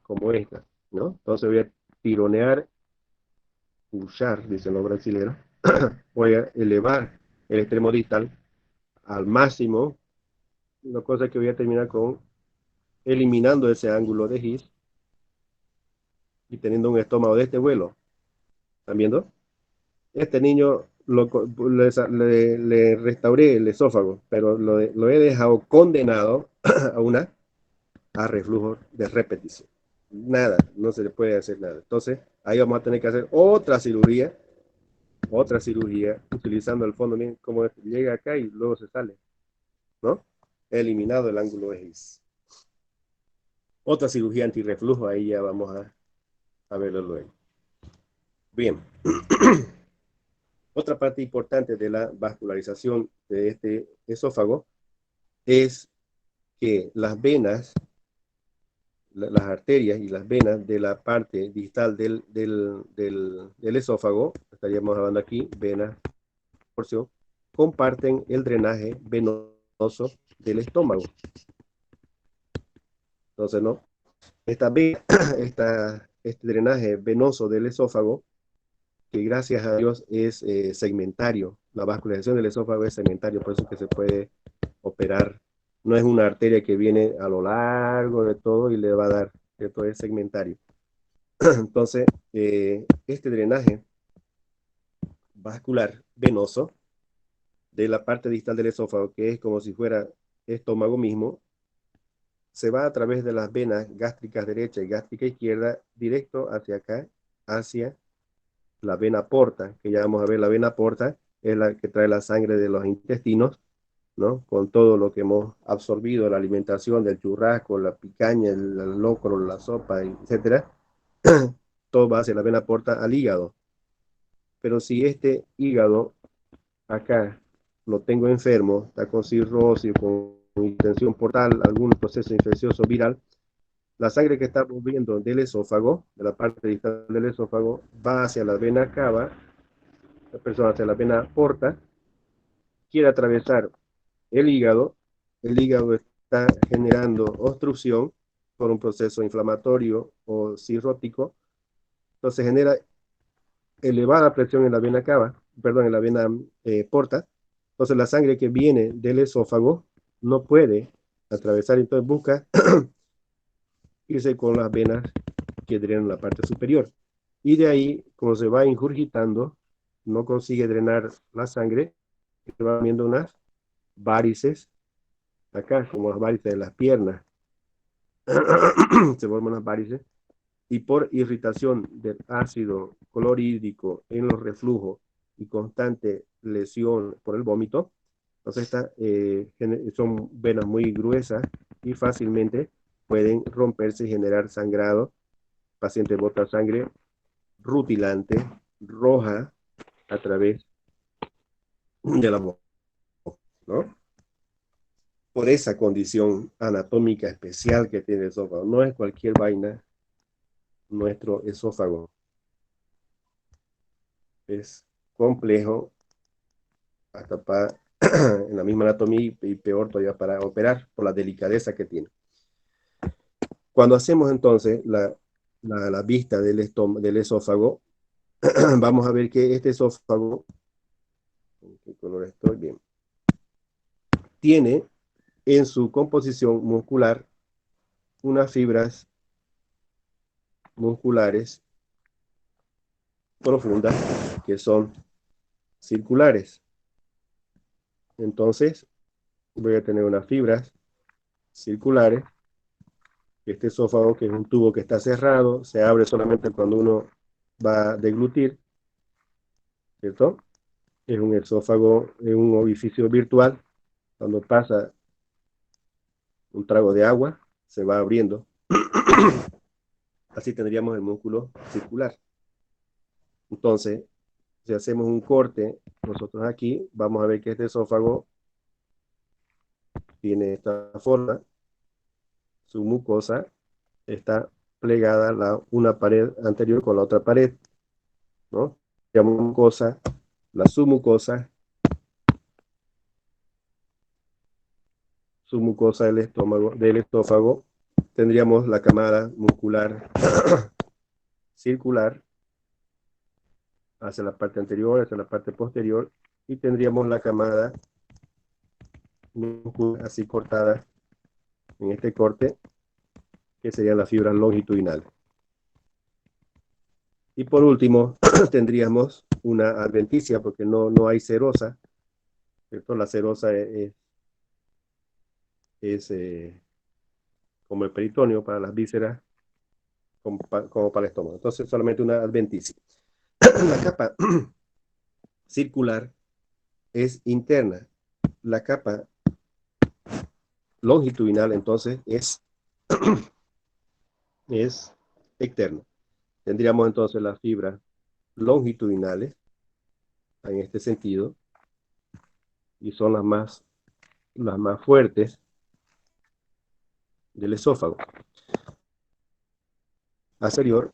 como esta, ¿no? Entonces voy a tironear, pushar, dicen los brasileños, voy a elevar el extremo distal al máximo, una cosa que voy a terminar con eliminando ese ángulo de His y teniendo un estómago de este vuelo. ¿Están viendo? Este niño le restauré el esófago, pero lo he dejado condenado a reflujo de repetición. Nada, no se le puede hacer nada. Entonces, ahí vamos a tener que hacer otra cirugía, utilizando el fondo, miren cómo llega acá y luego se sale, ¿no? Eliminado el ángulo de His. Otra cirugía antirreflujo, ahí ya vamos a verlo luego. Bien. Otra parte importante de la vascularización de este esófago es que las venas, las arterias y las venas de la parte distal del esófago, estaríamos hablando aquí, venas, porción, comparten el drenaje venoso del estómago. Entonces, ¿no? Este drenaje venoso del esófago, que gracias a Dios es segmentario. La vascularización del esófago es segmentario, por eso que se puede operar. No es una arteria que viene a lo largo de todo y le va a dar, esto es segmentario. Entonces, este drenaje vascular venoso de la parte distal del esófago, que es como si fuera estómago mismo, se va a través de las venas gástricas derecha y gástrica izquierda directo hacia acá, hacia la vena porta, que ya vamos a ver, la vena porta es la que trae la sangre de los intestinos, ¿no? Con todo lo que hemos absorbido, la alimentación del churrasco, la picaña, el locro, la sopa, etcétera, todo va hacia la vena porta al hígado. Pero si este hígado acá lo tengo enfermo, está con cirrosis, con intención portal, algún proceso infeccioso viral, la sangre que está volviendo del esófago, de la parte distal del esófago, va hacia la vena cava, la persona hacia la vena porta, quiere atravesar el hígado está generando obstrucción por un proceso inflamatorio o cirrótico, entonces genera elevada presión en la vena cava, perdón, en la vena porta, entonces la sangre que viene del esófago no puede atravesar, entonces busca irse con las venas que drenan la parte superior. Y de ahí, como se va ingurgitando, no consigue drenar la sangre, se va viendo unas varices, acá, como las varices de las piernas, se forman unas varices, y por irritación del ácido clorhídrico en los reflujos y constante lesión por el vómito, entonces son venas muy gruesas y fácilmente pueden romperse y generar sangrado. El paciente bota sangre rutilante, roja, a través de la boca, ¿no? Por esa condición anatómica especial que tiene el esófago. No es cualquier vaina, nuestro esófago es complejo, hasta para en la misma anatomía y peor todavía para operar por la delicadeza que tiene. Cuando hacemos entonces la vista del esófago, vamos a ver que este esófago, ¿en qué color estoy? Bien, tiene en su composición muscular unas fibras musculares profundas que son circulares. Entonces, voy a tener unas fibras circulares. Este esófago, que es un tubo que está cerrado, se abre solamente cuando uno va a deglutir, ¿cierto? Es un esófago, es un orificio virtual. Cuando pasa un trago de agua, se va abriendo. Así tendríamos el músculo circular. Entonces, si hacemos un corte, nosotros aquí vamos a ver que este esófago tiene esta forma, su mucosa está plegada una pared anterior con la otra pared, ¿no? Llamamos mucosa, la submucosa del estófago, tendríamos la camada muscular circular hacia la parte anterior, hacia la parte posterior, y tendríamos la camada muscular así cortada en este corte, que serían las fibras longitudinales. Y por último, tendríamos una adventicia, porque no hay serosa, ¿cierto? La serosa es como el peritoneo para las vísceras, como para el estómago. Entonces, solamente una adventicia. La capa circular es interna. La capa longitudinal, entonces, es externa. Tendríamos entonces las fibras longitudinales, en este sentido, y son las más fuertes del esófago. Anterior,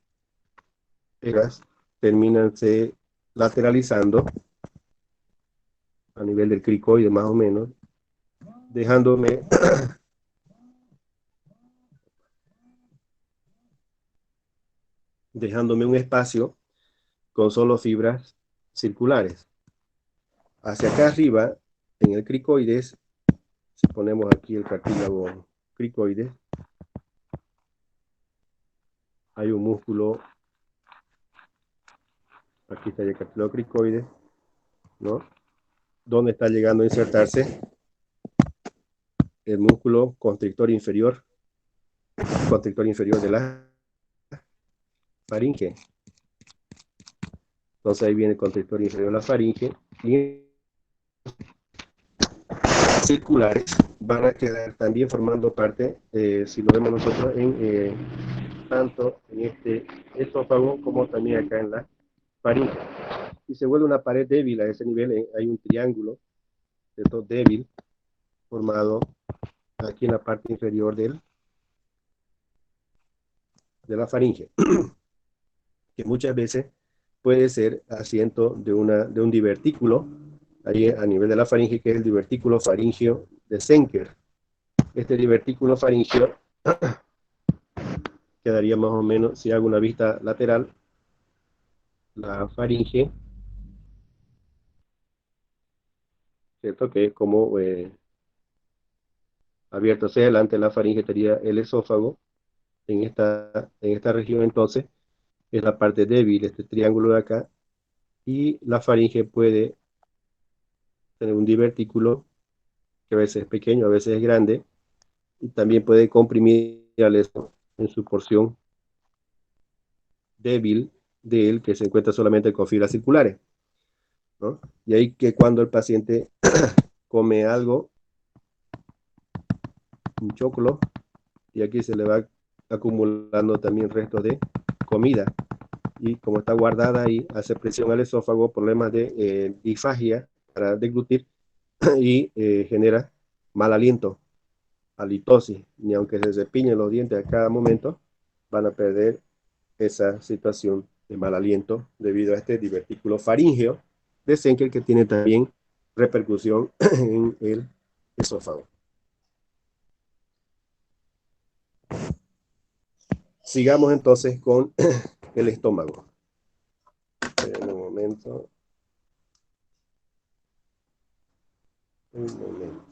ellas terminan se lateralizando a nivel del cricoide más o menos, dejándome un espacio con solo fibras circulares. Hacia acá arriba, en el cricoides, si ponemos aquí el cartílago cricoides, hay un músculo, aquí está el cartílago cricoides, ¿no? Donde está llegando a insertarse el músculo constrictor inferior de la faringe. Entonces ahí viene el constrictor inferior de la faringe y circulares van a quedar también formando parte, si lo vemos nosotros, tanto en este esófago como también acá en la faringe. Y se vuelve una pared débil a ese nivel, hay un triángulo de todo débil formado aquí en la parte inferior de la faringe, que muchas veces puede ser asiento de un divertículo, ahí a nivel de la faringe, que es el divertículo faringeo de Zenker. Este divertículo faringeo quedaría más o menos, si hago una vista lateral, la faringe, ¿cierto? Que es como abierto hacia adelante, la faringe estaría el esófago en esta región, entonces es la parte débil, este triángulo de acá, y la faringe puede tener un divertículo que a veces es pequeño, a veces es grande, y también puede comprimir al esófago en su porción débil de él, que se encuentra solamente con fibras circulares, ¿no? Y ahí que cuando el paciente come algo, un choclo, y aquí se le va acumulando también restos de comida, y como está guardada ahí, hace presión al esófago, problemas de disfagia para deglutir, y genera mal aliento, halitosis, y aunque se cepillen los dientes a cada momento, van a perder esa situación de mal aliento debido a este divertículo faríngeo de Zenker, que tiene también repercusión en el esófago. Sigamos entonces con el estómago. En un momento. Un momento.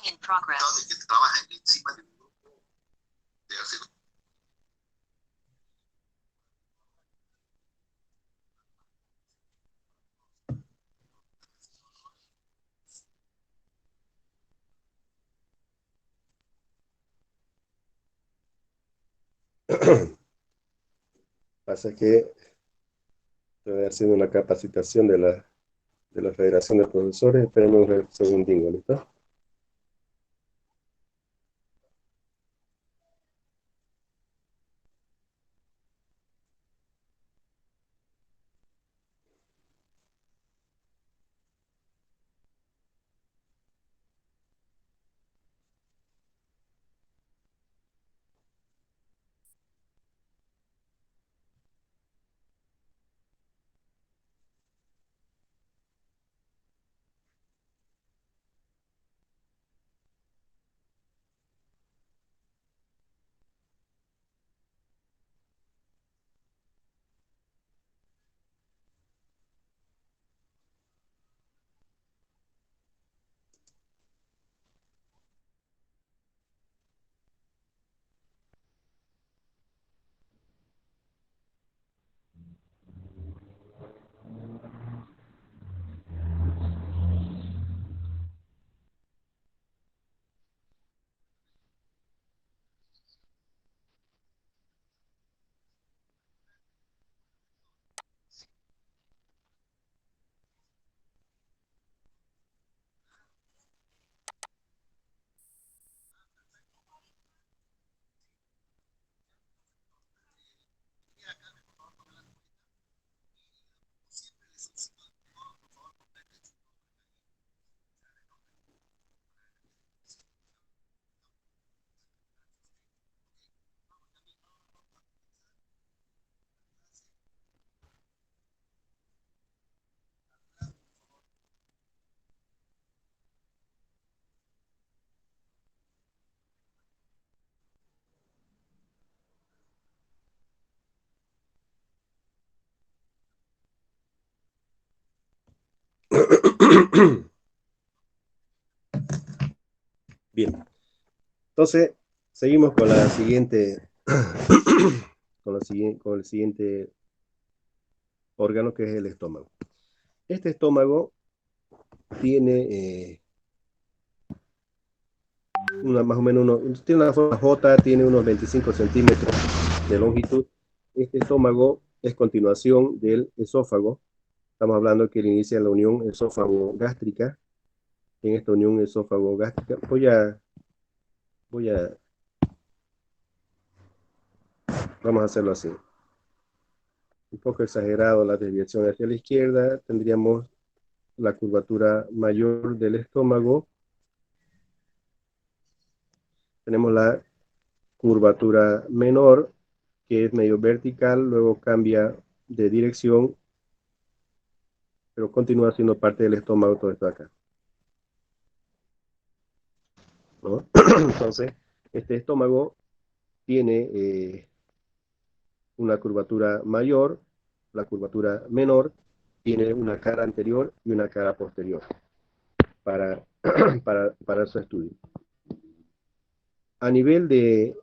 In progress. Que trabaja encima de un grupo de hacer. Pasa que estoy haciendo una capacitación de la Federación de Profesores. Espérenme un segundín, ¿listo? Bien, entonces seguimos con la siguiente, con el siguiente órgano, que es el estómago. Este estómago tiene más o menos tiene una forma J, tiene unos 25 centímetros de longitud. Este estómago es continuación del esófago. Estamos hablando que inicia la unión esófago-gástrica. En esta unión esófago-gástrica, vamos a hacerlo así. Un poco exagerado la desviación hacia la izquierda. Tendríamos la curvatura mayor del estómago. Tenemos la curvatura menor, que es medio vertical, luego cambia de dirección, pero continúa siendo parte del estómago todo esto acá, ¿no? Entonces, este estómago tiene una curvatura mayor, la curvatura menor, tiene una cara anterior y una cara posterior para, para su estudio. A nivel del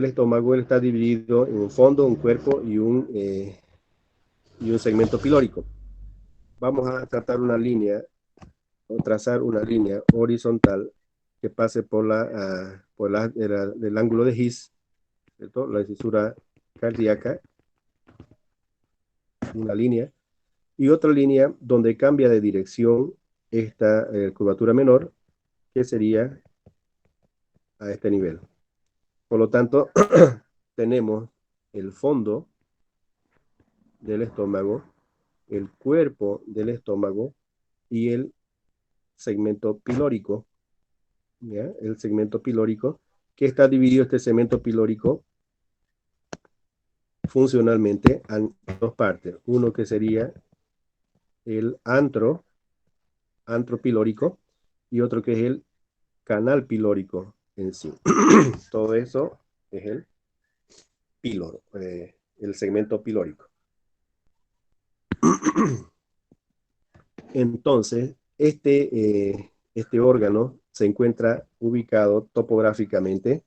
estómago, él está dividido en un fondo, un cuerpo y un segmento pilórico. Vamos a tratar una línea, o trazar una línea horizontal que pase por del ángulo de His, ¿cierto? La cisura cardíaca, una línea, y otra línea donde cambia de dirección esta curvatura menor, que sería a este nivel. Por lo tanto, tenemos el fondo del estómago, el cuerpo del estómago y el segmento pilórico, ¿ya? El segmento pilórico, que está dividido este segmento pilórico funcionalmente en dos partes. Uno que sería el antro pilórico, y otro que es el canal pilórico en sí. Todo eso es el píloro, el segmento pilórico. Entonces, este órgano se encuentra ubicado topográficamente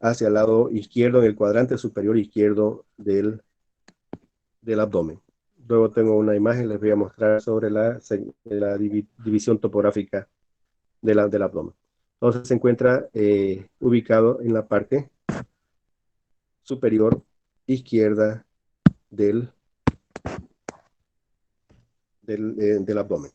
hacia el lado izquierdo, en el cuadrante superior izquierdo del abdomen. Luego tengo una imagen, les voy a mostrar sobre la división topográfica del abdomen. Entonces se encuentra ubicado en la parte superior izquierda del abdomen.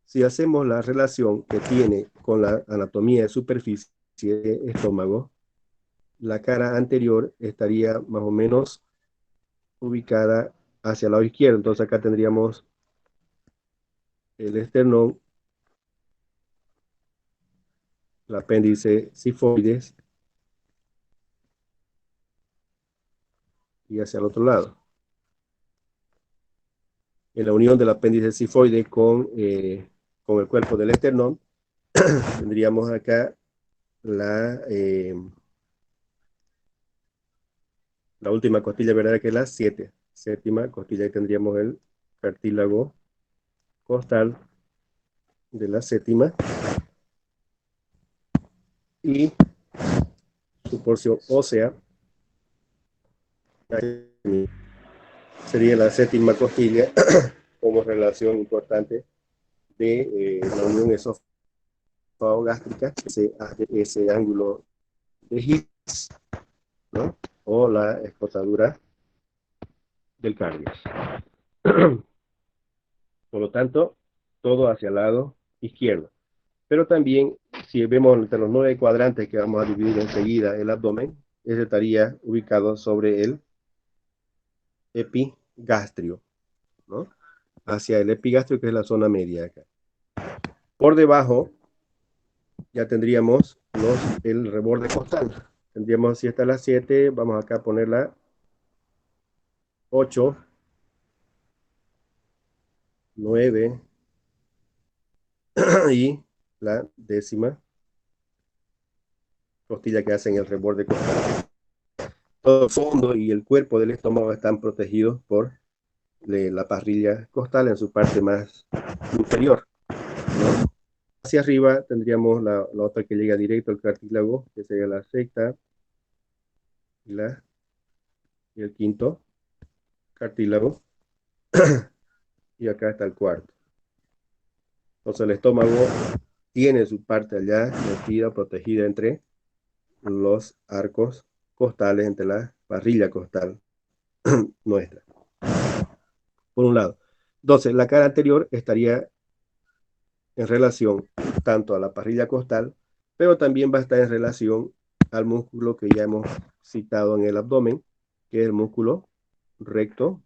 Si hacemos la relación que tiene con la anatomía de superficie del estómago, la cara anterior estaría más o menos ubicada hacia el lado izquierdo. Entonces acá tendríamos el esternón, el apéndice sifoides, y hacia el otro lado. En la unión del apéndice sifoide con el cuerpo del esternón, tendríamos acá la última costilla, ¿verdad? Que es la séptima costilla, y tendríamos el cartílago costal de la séptima y su porción ósea sería la séptima costilla como relación importante de la unión esófago-gástrica, ese ángulo de His, ¿no? O la escotadura del cardio. Por lo tanto, todo hacia el lado izquierdo. Pero también, si vemos entre los 9 cuadrantes que vamos a dividir enseguida el abdomen, ese estaría ubicado sobre el epigastrio, ¿no? Hacia el epigastrio, que es la zona media acá. Por debajo ya tendríamos el reborde costal. Tendríamos, si esta es la 7, vamos acá a ponerla 8, 9 y la décima costilla que hacen el reborde costal. Todo el fondo y el cuerpo del estómago están protegidos por la parrilla costal en su parte más inferior, ¿no? Hacia arriba tendríamos la otra que llega directo al cartílago, que sería la sexta y el quinto cartílago, y acá está el cuarto. Entonces el estómago tiene su parte allá metida, protegida entre los arcos costales, entre la parrilla costal nuestra, por un lado. Entonces la cara anterior estaría en relación tanto a la parrilla costal, pero también va a estar en relación al músculo que ya hemos citado en el abdomen, que es el músculo recto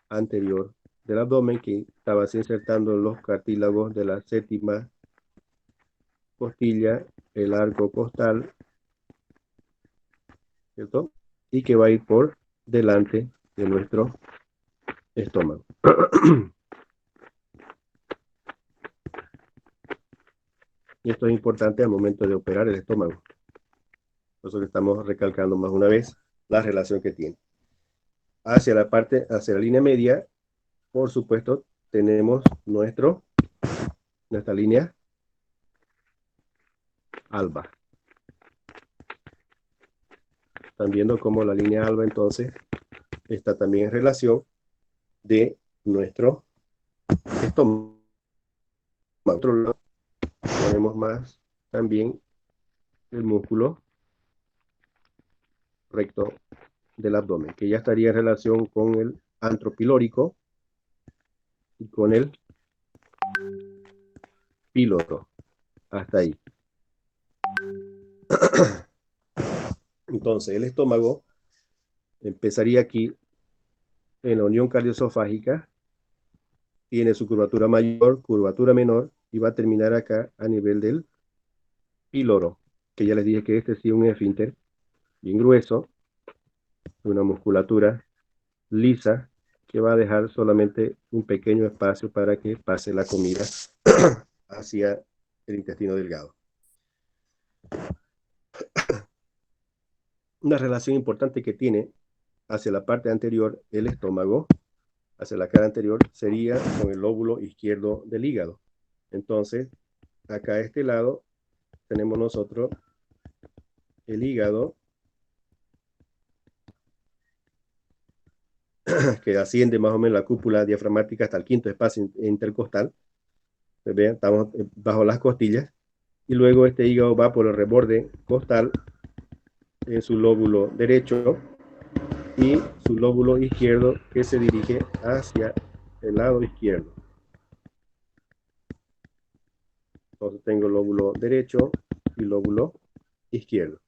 anterior del abdomen, que estaba insertando en los cartílagos de la séptima costilla, el arco costal, ¿cierto? Y que va a ir por delante de nuestro estómago. Y esto es importante al momento de operar el estómago. Por eso que estamos recalcando más una vez la relación que tiene. Hacia la parte, hacia la línea media, por supuesto, tenemos nuestra línea alba. Están viendo cómo la línea alba entonces está también en relación de nuestro estómago. Otro lado, tenemos más también el músculo recto del abdomen, que ya estaría en relación con el antropilórico y con el píloro. Hasta ahí. Entonces, el estómago empezaría aquí en la unión cardioesofágica, tiene su curvatura mayor, curvatura menor, y va a terminar acá a nivel del píloro, que ya les dije que este sí es un esfínter bien grueso, una musculatura lisa, que va a dejar solamente un pequeño espacio para que pase la comida hacia el intestino delgado. Una relación importante que tiene hacia la parte anterior el estómago, hacia la cara anterior, sería con el lóbulo izquierdo del hígado. Entonces, acá a este lado tenemos nosotros el hígado, que asciende más o menos la cúpula diafragmática hasta el quinto espacio intercostal. ¿Vean? Estamos bajo las costillas. Y luego este hígado va por el reborde costal en su lóbulo derecho y su lóbulo izquierdo, que se dirige hacia el lado izquierdo. Entonces tengo lóbulo derecho y lóbulo izquierdo.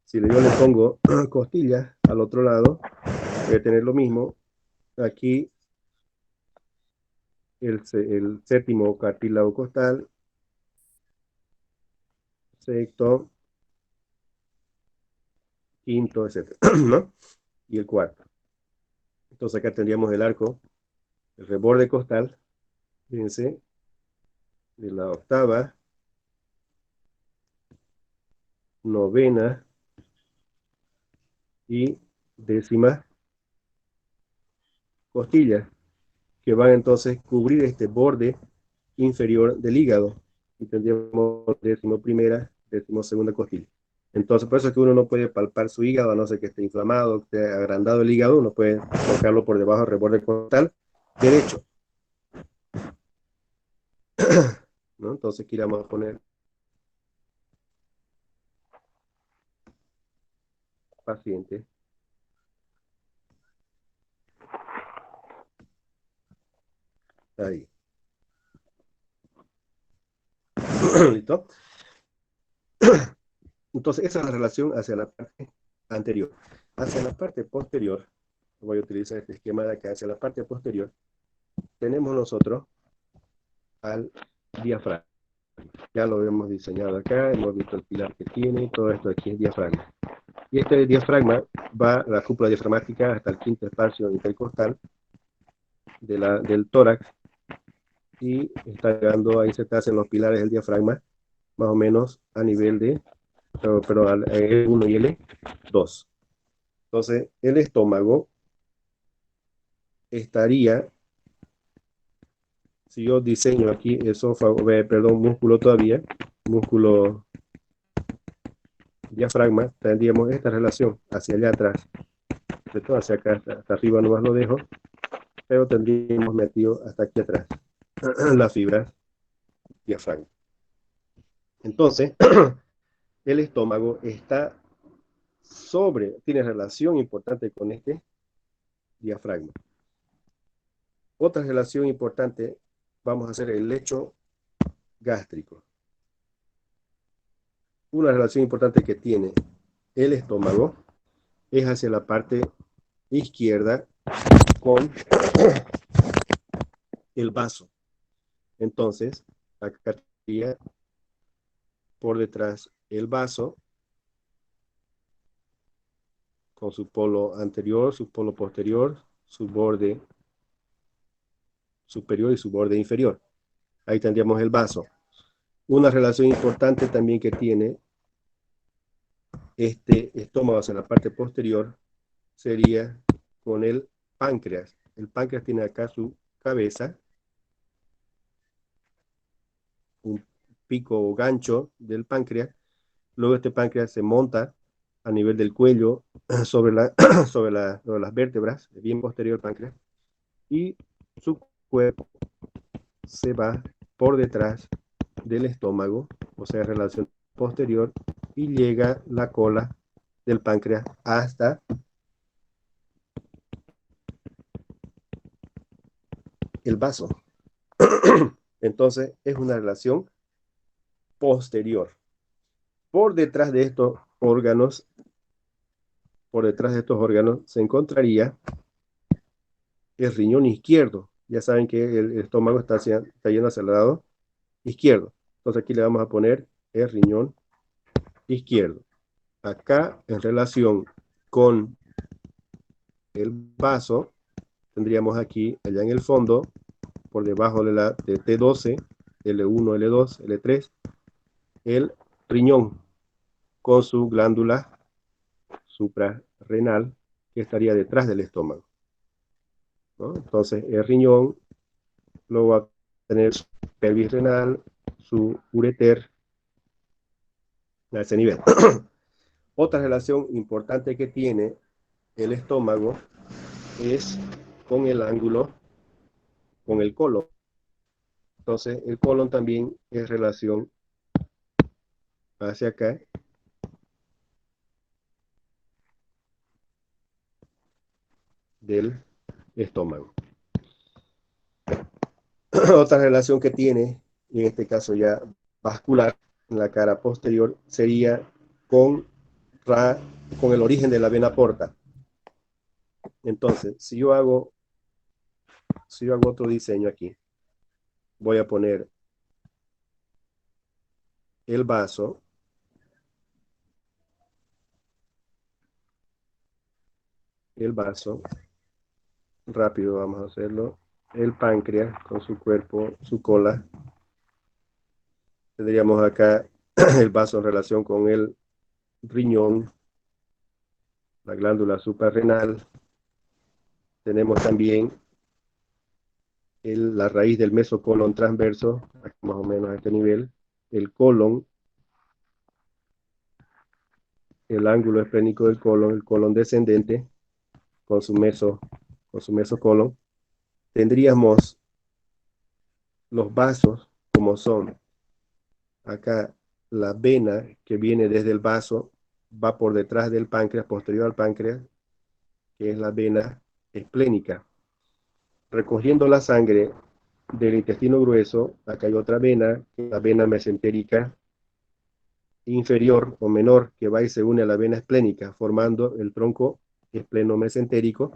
Si yo le pongo costillas al otro lado, voy a tener lo mismo. Aquí el séptimo cartílago costal, sexto, quinto, etc. ¿No? Y el cuarto. Entonces acá tendríamos el arco, el reborde costal, fíjense, de la octava, novena y décima costilla, que van entonces a cubrir este borde inferior del hígado. Y tendríamos décimo primera, décimo segunda costilla. Entonces, por eso es que uno no puede palpar su hígado, a no ser que esté inflamado, que esté agrandado el hígado, uno puede tocarlo por debajo del reborde costal derecho. ¿No? Entonces, aquí vamos a poner paciente. Ahí. ¿Listo? Entonces, esa es la relación hacia la parte anterior. Hacia la parte posterior, voy a utilizar este esquema de acá, hacia la parte posterior, tenemos nosotros al diafragma. Ya lo hemos diseñado acá, hemos visto el pilar que tiene, todo esto aquí es diafragma. Y este diafragma va a la cúpula diafragmática hasta el quinto espacio intercostal del tórax, y está llegando a insertarse en los pilares del diafragma, más o menos a nivel de, pero al L1 y L2. Entonces, el estómago estaría, si yo diseño aquí esófago, perdón, músculo todavía, músculo diafragma, tendríamos esta relación hacia allá atrás, de todo hacia acá, hasta arriba nomás lo dejo, pero tendríamos metido hasta aquí atrás las fibras diafragma. Entonces, el estómago está tiene relación importante con este diafragma. Otra relación importante, vamos a hacer el lecho gástrico. Una relación importante que tiene el estómago es hacia la parte izquierda con el vaso. Entonces, acá estaría por detrás el vaso con su polo anterior, su polo posterior, su borde superior y su borde inferior. Ahí tendríamos el vaso. Una relación importante también que tiene este estómago hacia la parte posterior sería con el páncreas. El páncreas tiene acá su cabeza, un pico o gancho del páncreas. Luego este páncreas se monta a nivel del cuello sobre sobre las vértebras, bien posterior al páncreas, y su cuerpo se va por detrás del estómago, o sea, relación posterior, y llega la cola del páncreas hasta el vaso. Entonces, es una relación posterior. Por detrás de estos órganos, por detrás de estos órganos se encontraría el riñón izquierdo. Ya saben que el estómago está yendo hacia el lado izquierdo. Entonces aquí le vamos a poner el riñón izquierdo. Acá, en relación con el vaso, tendríamos aquí, allá en el fondo, por debajo de la de T12, L1, L2, L3, el riñón con su glándula suprarrenal que estaría detrás del estómago, ¿no? Entonces, el riñón luego va a tener su pelvis renal, su ureter a ese nivel. Otra relación importante que tiene el estómago es con el ángulo, con el colon. Entonces, el colon también es relación hacia acá del estómago. Otra relación que tiene, en este caso ya vascular, en la cara posterior, sería con, con el origen de la vena porta. Entonces, si yo hago otro diseño aquí, voy a poner el vaso, rápido vamos a hacerlo, el páncreas con su cuerpo, su cola. Tendríamos acá el vaso en relación con el riñón, la glándula suprarrenal. Tenemos también la raíz del mesocolon transverso, más o menos a este nivel, el colon, el ángulo esplénico del colon, el colon descendente con su mesocolon. Tendríamos los vasos como son acá la vena que viene desde el vaso, va por detrás del páncreas, posterior al páncreas, que es la vena esplénica. Recogiendo la sangre del intestino grueso, acá hay otra vena, la vena mesentérica inferior o menor, que va y se une a la vena esplénica, formando el tronco espleno-mesentérico,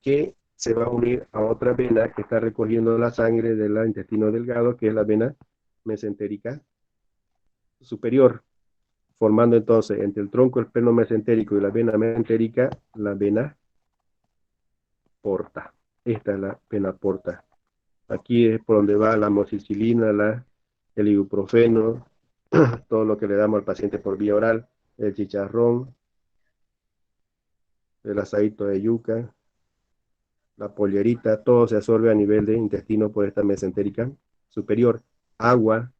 que se va a unir a otra vena que está recogiendo la sangre del intestino delgado, que es la vena mesentérica superior, formando entonces entre el tronco espleno-mesentérico y la vena mesentérica, la vena porta. Esta es la vena porta. Aquí es por donde va la amoxicilina, el ibuprofeno, todo lo que le damos al paciente por vía oral, el chicharrón, el asadito de yuca. la pollerita, todo se absorbe a nivel de intestino por esta mesentérica superior. Agua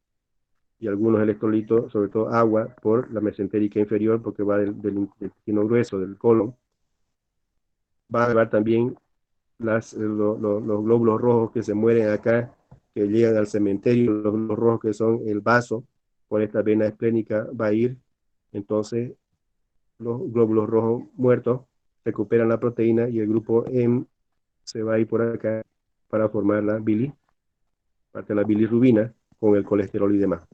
y algunos electrolitos, sobre todo agua, por la mesentérica inferior, porque va del intestino grueso, del colon. Va a llevar también los glóbulos rojos que se mueren acá, que llegan al cementerio, los glóbulos rojos que son el vaso, por esta vena esplénica va a ir. Entonces, los glóbulos rojos muertos recuperan la proteína y el grupo M se va a ir por acá para formar la parte de la bilirrubina con el colesterol y demás.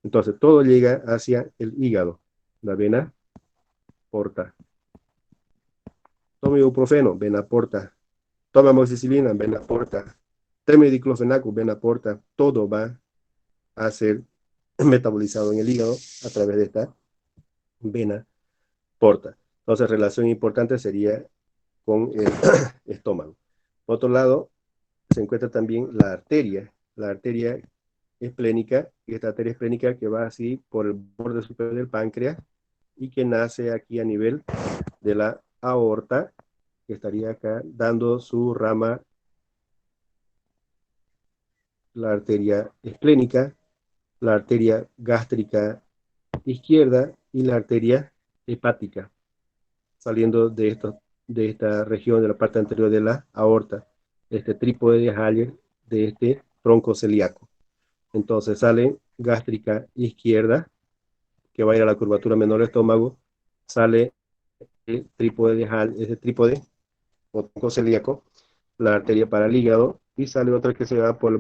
Entonces, todo llega hacia el hígado, la vena porta. Toma ibuprofeno, vena porta. Toma amoxicilina, vena porta. Toma diclofenaco, vena porta. Todo va a ser metabolizado en el hígado a través de esta vena porta. Entonces, relación importante sería con el estómago. Por otro lado, se encuentra también la arteria esplénica, y esta arteria esplénica que va así por el borde superior del páncreas y que nace aquí a nivel de la aorta, que estaría acá dando su rama, la arteria esplénica, la arteria gástrica izquierda y la arteria hepática, saliendo de esta región de la parte anterior de la aorta, este trípode de Haller de este tronco celíaco. Entonces sale gástrica izquierda, que va a ir a la curvatura menor del estómago, sale el trípode de Haller, ese trípode o tronco celíaco, la arteria para el hígado, y sale otra que se va por el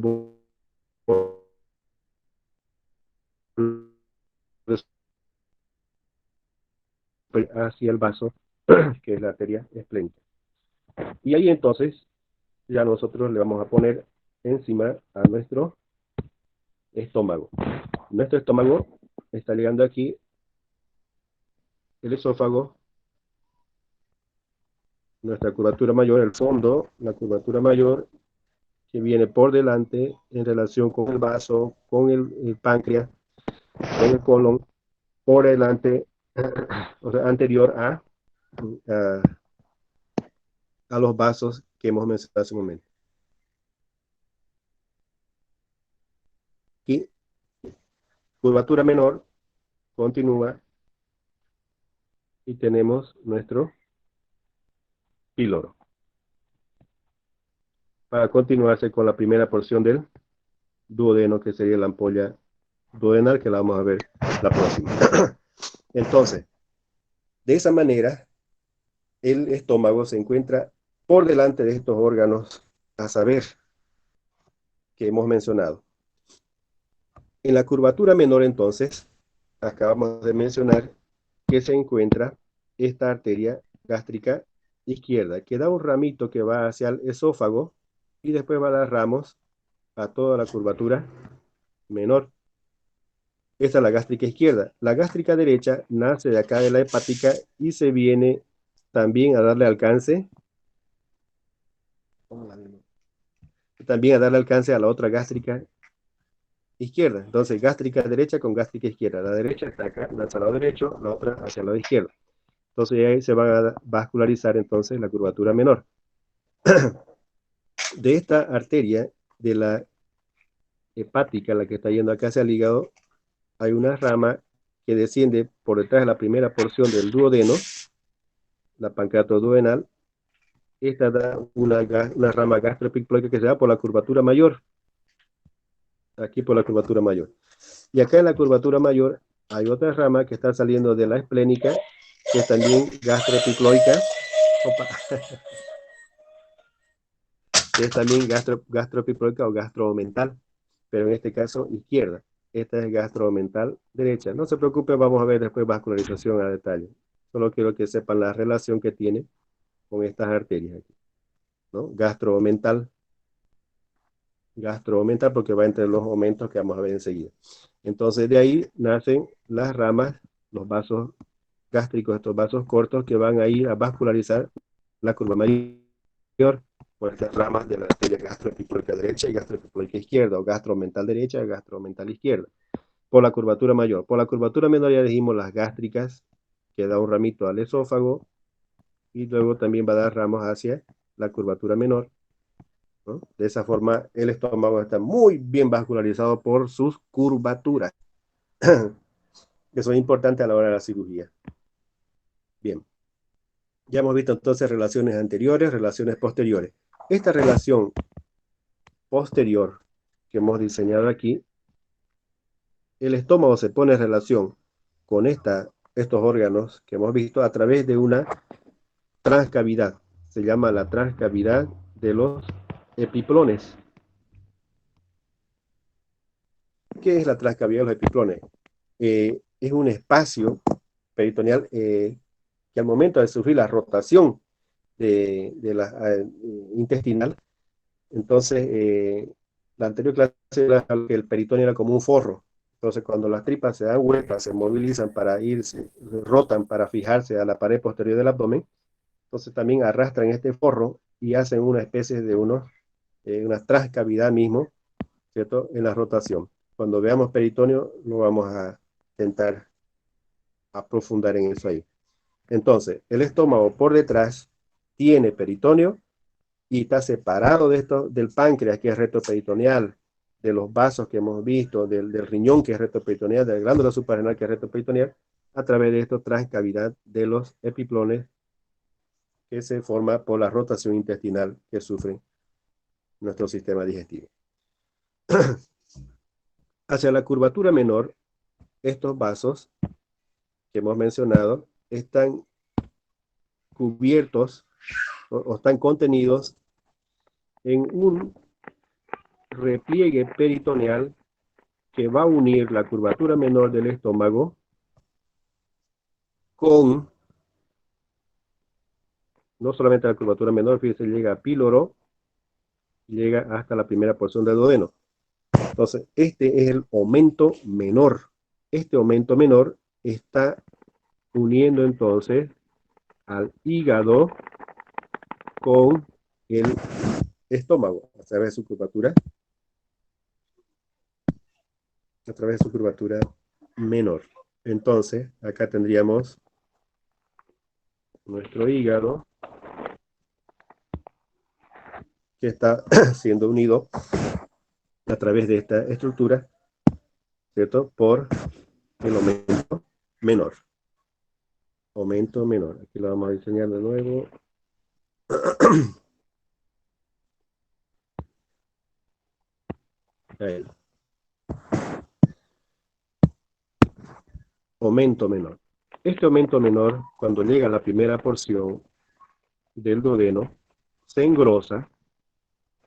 hacia el vaso, que es la arteria esplénica. Y ahí entonces ya nosotros le vamos a poner encima a nuestro estómago. Nuestro estómago está llegando aquí el esófago, nuestra curvatura mayor, el fondo, la curvatura mayor que viene por delante en relación con el vaso, con el páncreas, con el colon, por delante, o sea, anterior a los vasos que hemos mencionado hace un momento. Y curvatura menor continúa y tenemos nuestro píloro. Para continuarse con la primera porción del duodeno, que sería la ampolla duodenal, que la vamos a ver la próxima. Entonces, de esa manera, el estómago se encuentra por delante de estos órganos a saber que hemos mencionado. En la curvatura menor, entonces, acabamos de mencionar que se encuentra esta arteria gástrica izquierda, que da un ramito que va hacia el esófago y después va a dar ramos a toda la curvatura menor. Esta es la gástrica izquierda. La gástrica derecha nace de acá de la hepática y se viene también a darle alcance, a la otra gástrica izquierda. Entonces, gástrica derecha con gástrica izquierda. La derecha está acá, hacia el lado derecho, la otra hacia el lado izquierdo. Entonces, ahí se va a vascularizar entonces la curvatura menor. De esta arteria, de la hepática, la que está yendo acá hacia el hígado, hay una rama que desciende por detrás de la primera porción del duodeno, la pancreatoduodenal. Esta da una rama gastroepicloica que se da por la curvatura mayor, aquí por la curvatura mayor. Y acá en la curvatura mayor hay otra rama que está saliendo de la esplénica, que es también gastroepicloica, que es también gastroepicloica o gastromental, pero en este caso izquierda. Esta es gastromental derecha. No se preocupe, vamos a ver después vascularización a detalle. Solo quiero que sepan la relación que tiene con estas arterias aquí, ¿no? Gastromental, porque va entre los aumentos que vamos a ver enseguida. Entonces de ahí nacen las ramas, los vasos gástricos, estos vasos cortos que van a ir a vascularizar la curva mayor por estas ramas de la arteria gastroepicloica derecha y gastroepicloica izquierda, o gastromental derecha y gastromental izquierda, por la curvatura mayor. Por la curvatura menor ya dijimos las gástricas, que da un ramito al esófago, y luego también va a dar ramos hacia la curvatura menor, ¿no? De esa forma, el estómago está muy bien vascularizado por sus curvaturas, que son importantes a la hora de la cirugía. Bien. Ya hemos visto entonces relaciones anteriores, relaciones posteriores. Esta relación posterior que hemos diseñado aquí, el estómago se pone en relación con estos órganos que hemos visto a través de una transcavidad. Se llama la transcavidad de los epiplones. ¿Qué es la transcavidad de los epiplones? Es un espacio peritoneal que al momento de sufrir la rotación de la intestinal, entonces la anterior clase era que el peritoneo era como un forro. Entonces cuando las tripas se dan vueltas, se movilizan para irse, rotan para fijarse a la pared posterior del abdomen, entonces también arrastran este forro y hacen una especie de una transcavidad mismo, ¿cierto? En la rotación. Cuando veamos peritoneo, no vamos a intentar aprofundar en eso ahí. Entonces, el estómago por detrás tiene peritoneo y está separado de esto, del páncreas, que es retroperitoneal, de los vasos que hemos visto, del riñón, que es retroperitoneal, de la glándula suprarrenal, que es retroperitoneal, a través de esto transcavidad de los epiplones que se forma por la rotación intestinal que sufre nuestro sistema digestivo. Hacia la curvatura menor, estos vasos que hemos mencionado están cubiertos o están contenidos en un repliegue peritoneal que va a unir la curvatura menor del estómago con no solamente la curvatura menor, fíjense, llega a píloro, llega hasta la primera porción del duodeno. Entonces, este es el aumento menor. Este aumento menor está uniendo entonces al hígado con el estómago a través de su curvatura, menor. Entonces, acá tendríamos nuestro hígado que está siendo unido a través de esta estructura, ¿cierto? Por el aumento menor. Aumento menor. Aquí lo vamos a diseñar de nuevo. Ahí. Aumento menor. Este aumento menor, cuando llega a la primera porción del duodeno, se engrosa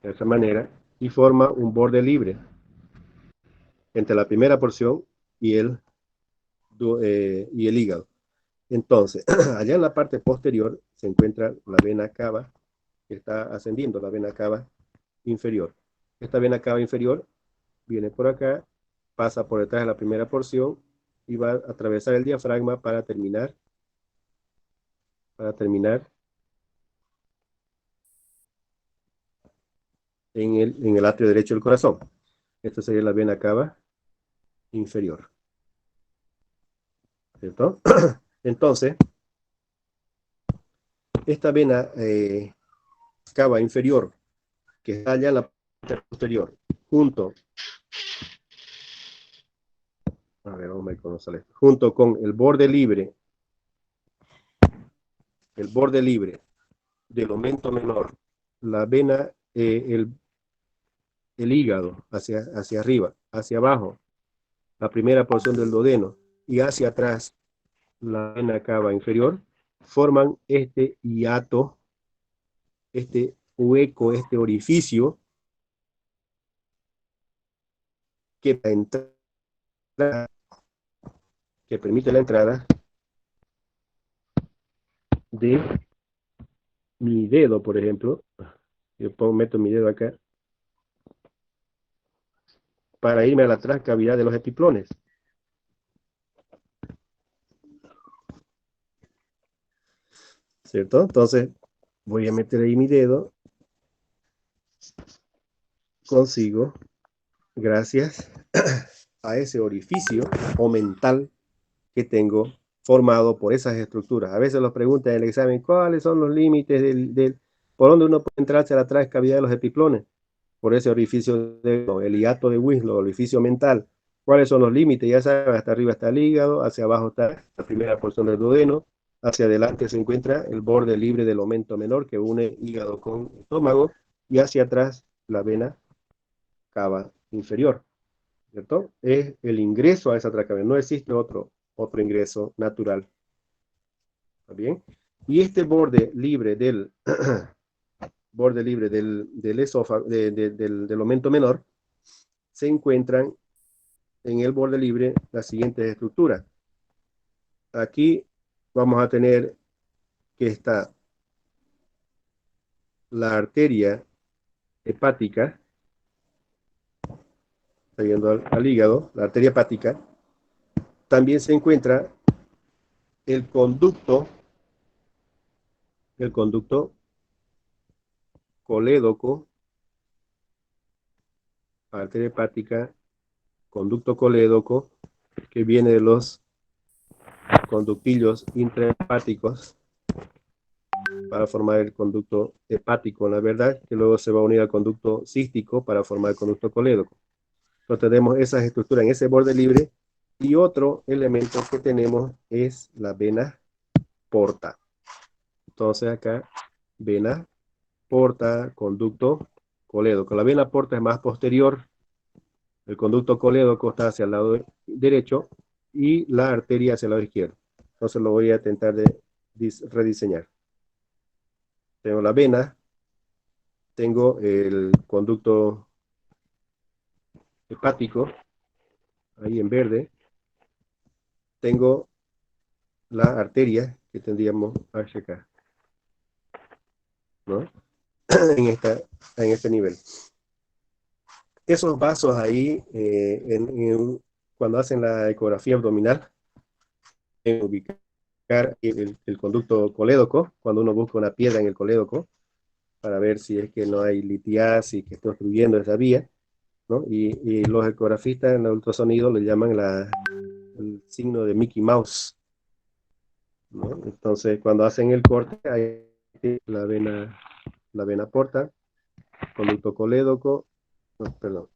de esa manera y forma un borde libre entre la primera porción y el hígado. Entonces, allá en la parte posterior se encuentra la vena cava que está ascendiendo, la vena cava inferior. Esta vena cava inferior viene por acá, pasa por detrás de la primera porción y va a atravesar el diafragma para terminar en el atrio derecho del corazón. Esta sería la vena cava inferior. ¿Cierto? Entonces, esta vena cava inferior, que está allá en la parte posterior, junto con el borde libre del aumento menor, la vena, el hígado hacia arriba, hacia abajo, la primera porción del duodeno, y hacia atrás, la vena cava inferior, forman este hiato, este hueco, este orificio, que permite la entrada de mi dedo, por ejemplo. Yo meto mi dedo acá para irme a la transcavidad de los epiplones. ¿Cierto? Entonces, voy a meter ahí mi dedo. Consigo, gracias a ese orificio o mental que tengo formado por esas estructuras. A veces los preguntan en el examen, ¿cuáles son los límites por donde uno puede entrar hacia atrás cavidad de los epiplones, por ese orificio, el hiato de Winslow, el orificio mental. ¿Cuáles son los límites? Ya saben, hasta arriba está el hígado, hacia abajo está la primera porción del duodeno, hacia adelante se encuentra el borde libre del aumento menor que une hígado con estómago, y hacia atrás la vena cava inferior, ¿cierto? Es el ingreso a esa tracavera, no existe otro ingreso natural. ¿Está bien? Y este borde libre del del esófago, del aumento menor, se encuentran en el borde libre las siguientes estructuras. Aquí vamos a tener que está la arteria hepática, siguiendo al hígado, la arteria hepática. También se encuentra el conducto colédoco, arteria hepática, conducto colédoco, que viene de los conductillos intrahepáticos para formar el conducto hepático, la verdad, que luego se va a unir al conducto cístico para formar el conducto colédoco. Entonces tenemos esas estructuras en ese borde libre, y otro elemento que tenemos es la vena porta. Entonces acá, vena porta, conducto colédoco. La vena porta es más posterior, el conducto colédoco está hacia el lado derecho y la arteria hacia el lado izquierdo. Entonces lo voy a intentar de rediseñar. Tengo la vena, tengo el conducto hepático, ahí en verde, tengo la arteria que tendríamos hacia acá, ¿no? En este nivel. Esos vasos ahí, cuando hacen la ecografía abdominal, ubicar el conducto colédoco, cuando uno busca una piedra en el colédoco, para ver si es que no hay litiasis que está obstruyendo esa vía, ¿no? Y los ecografistas en el ultrasonido le llaman el signo de Mickey Mouse, ¿no? Entonces, cuando hacen el corte, hay la vena porta, conducto colédoco, no, perdón,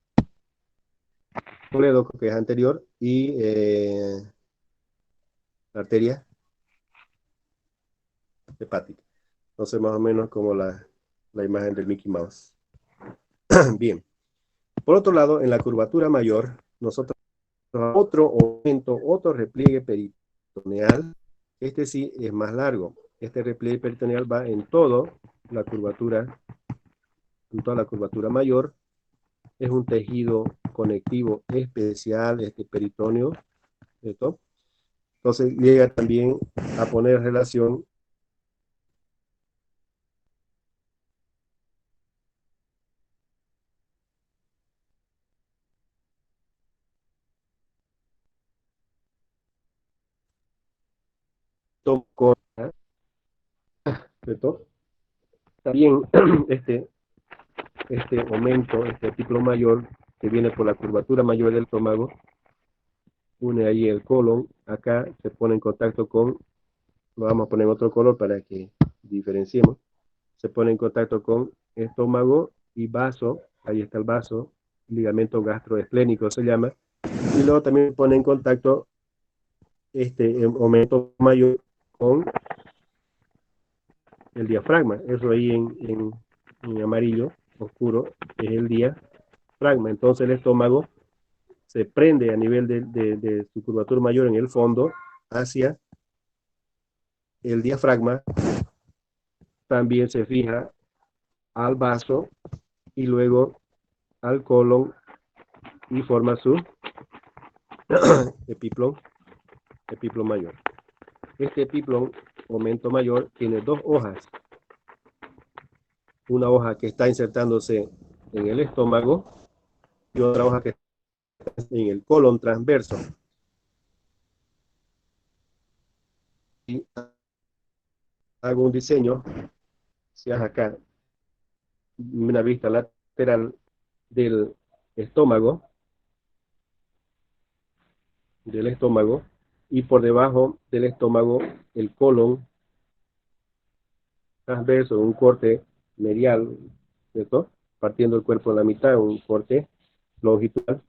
colédoco que es anterior, y la arteria hepática. Entonces, más o menos como la imagen del Mickey Mouse. Bien. Por otro lado, en la curvatura mayor, nosotros otro aumento, otro repliegue peritoneal. Este sí es más largo. Este repliegue peritoneal va en toda la curvatura mayor. Es un tejido conectivo especial, este peritoneo. ¿Cierto? Entonces llega también a poner relación con, ¿cierto? También este, este aumento, este ciclo mayor que viene por la curvatura mayor del estómago, une ahí el colon, acá se pone en contacto con, lo vamos a poner en otro color para que diferenciemos, se pone en contacto con estómago y vaso, ahí está el vaso, ligamento gastroesplénico se llama, y luego también pone en contacto este aumento mayor con el diafragma, eso ahí en amarillo oscuro es el diafragma. Entonces el estómago se prende a nivel de su curvatura mayor en el fondo hacia el diafragma, también se fija al vaso y luego al colon y forma su epiplón mayor. Este epiplón, aumento mayor, tiene dos hojas. Una hoja que está insertándose en el estómago y otra hoja que está en el colon transverso. Y hago un diseño, si es acá, una vista lateral del estómago, y por debajo del estómago el colon transverso, un corte medial, ¿cierto? Partiendo el cuerpo en la mitad, un corte longitudinal.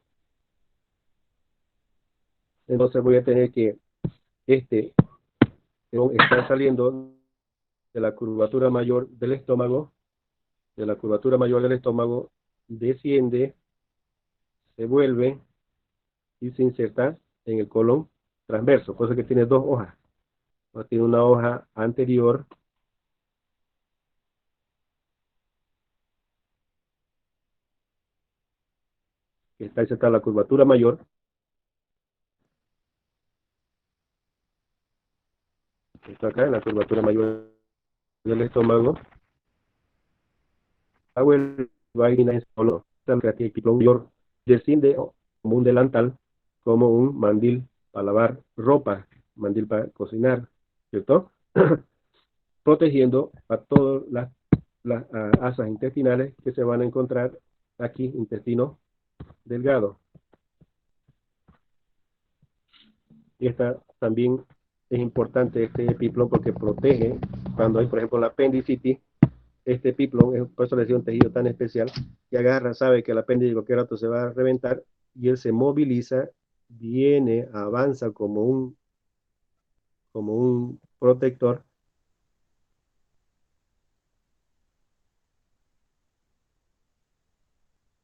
Entonces voy a tener que este está saliendo de la curvatura mayor del estómago, de la curvatura mayor del estómago, desciende, se vuelve y se inserta en el colon transverso, cosa que tiene dos hojas. Tiene una hoja anterior que está insertada en la curvatura mayor, está acá en la curvatura mayor del estómago, la vuelve a ir en el colon, mayor, desciende como un delantal, como un mandil para lavar ropa, mandil para cocinar, ¿cierto? Protegiendo a todas las asas intestinales que se van a encontrar aquí, intestino delgado. Y esta también es importante, este epiplón, porque protege cuando hay, por ejemplo, la apendicitis. Este epiplón, por eso le decía un tejido tan especial, que agarra, sabe que el apéndice cualquier rato se va a reventar y él se moviliza, viene, avanza como un protector.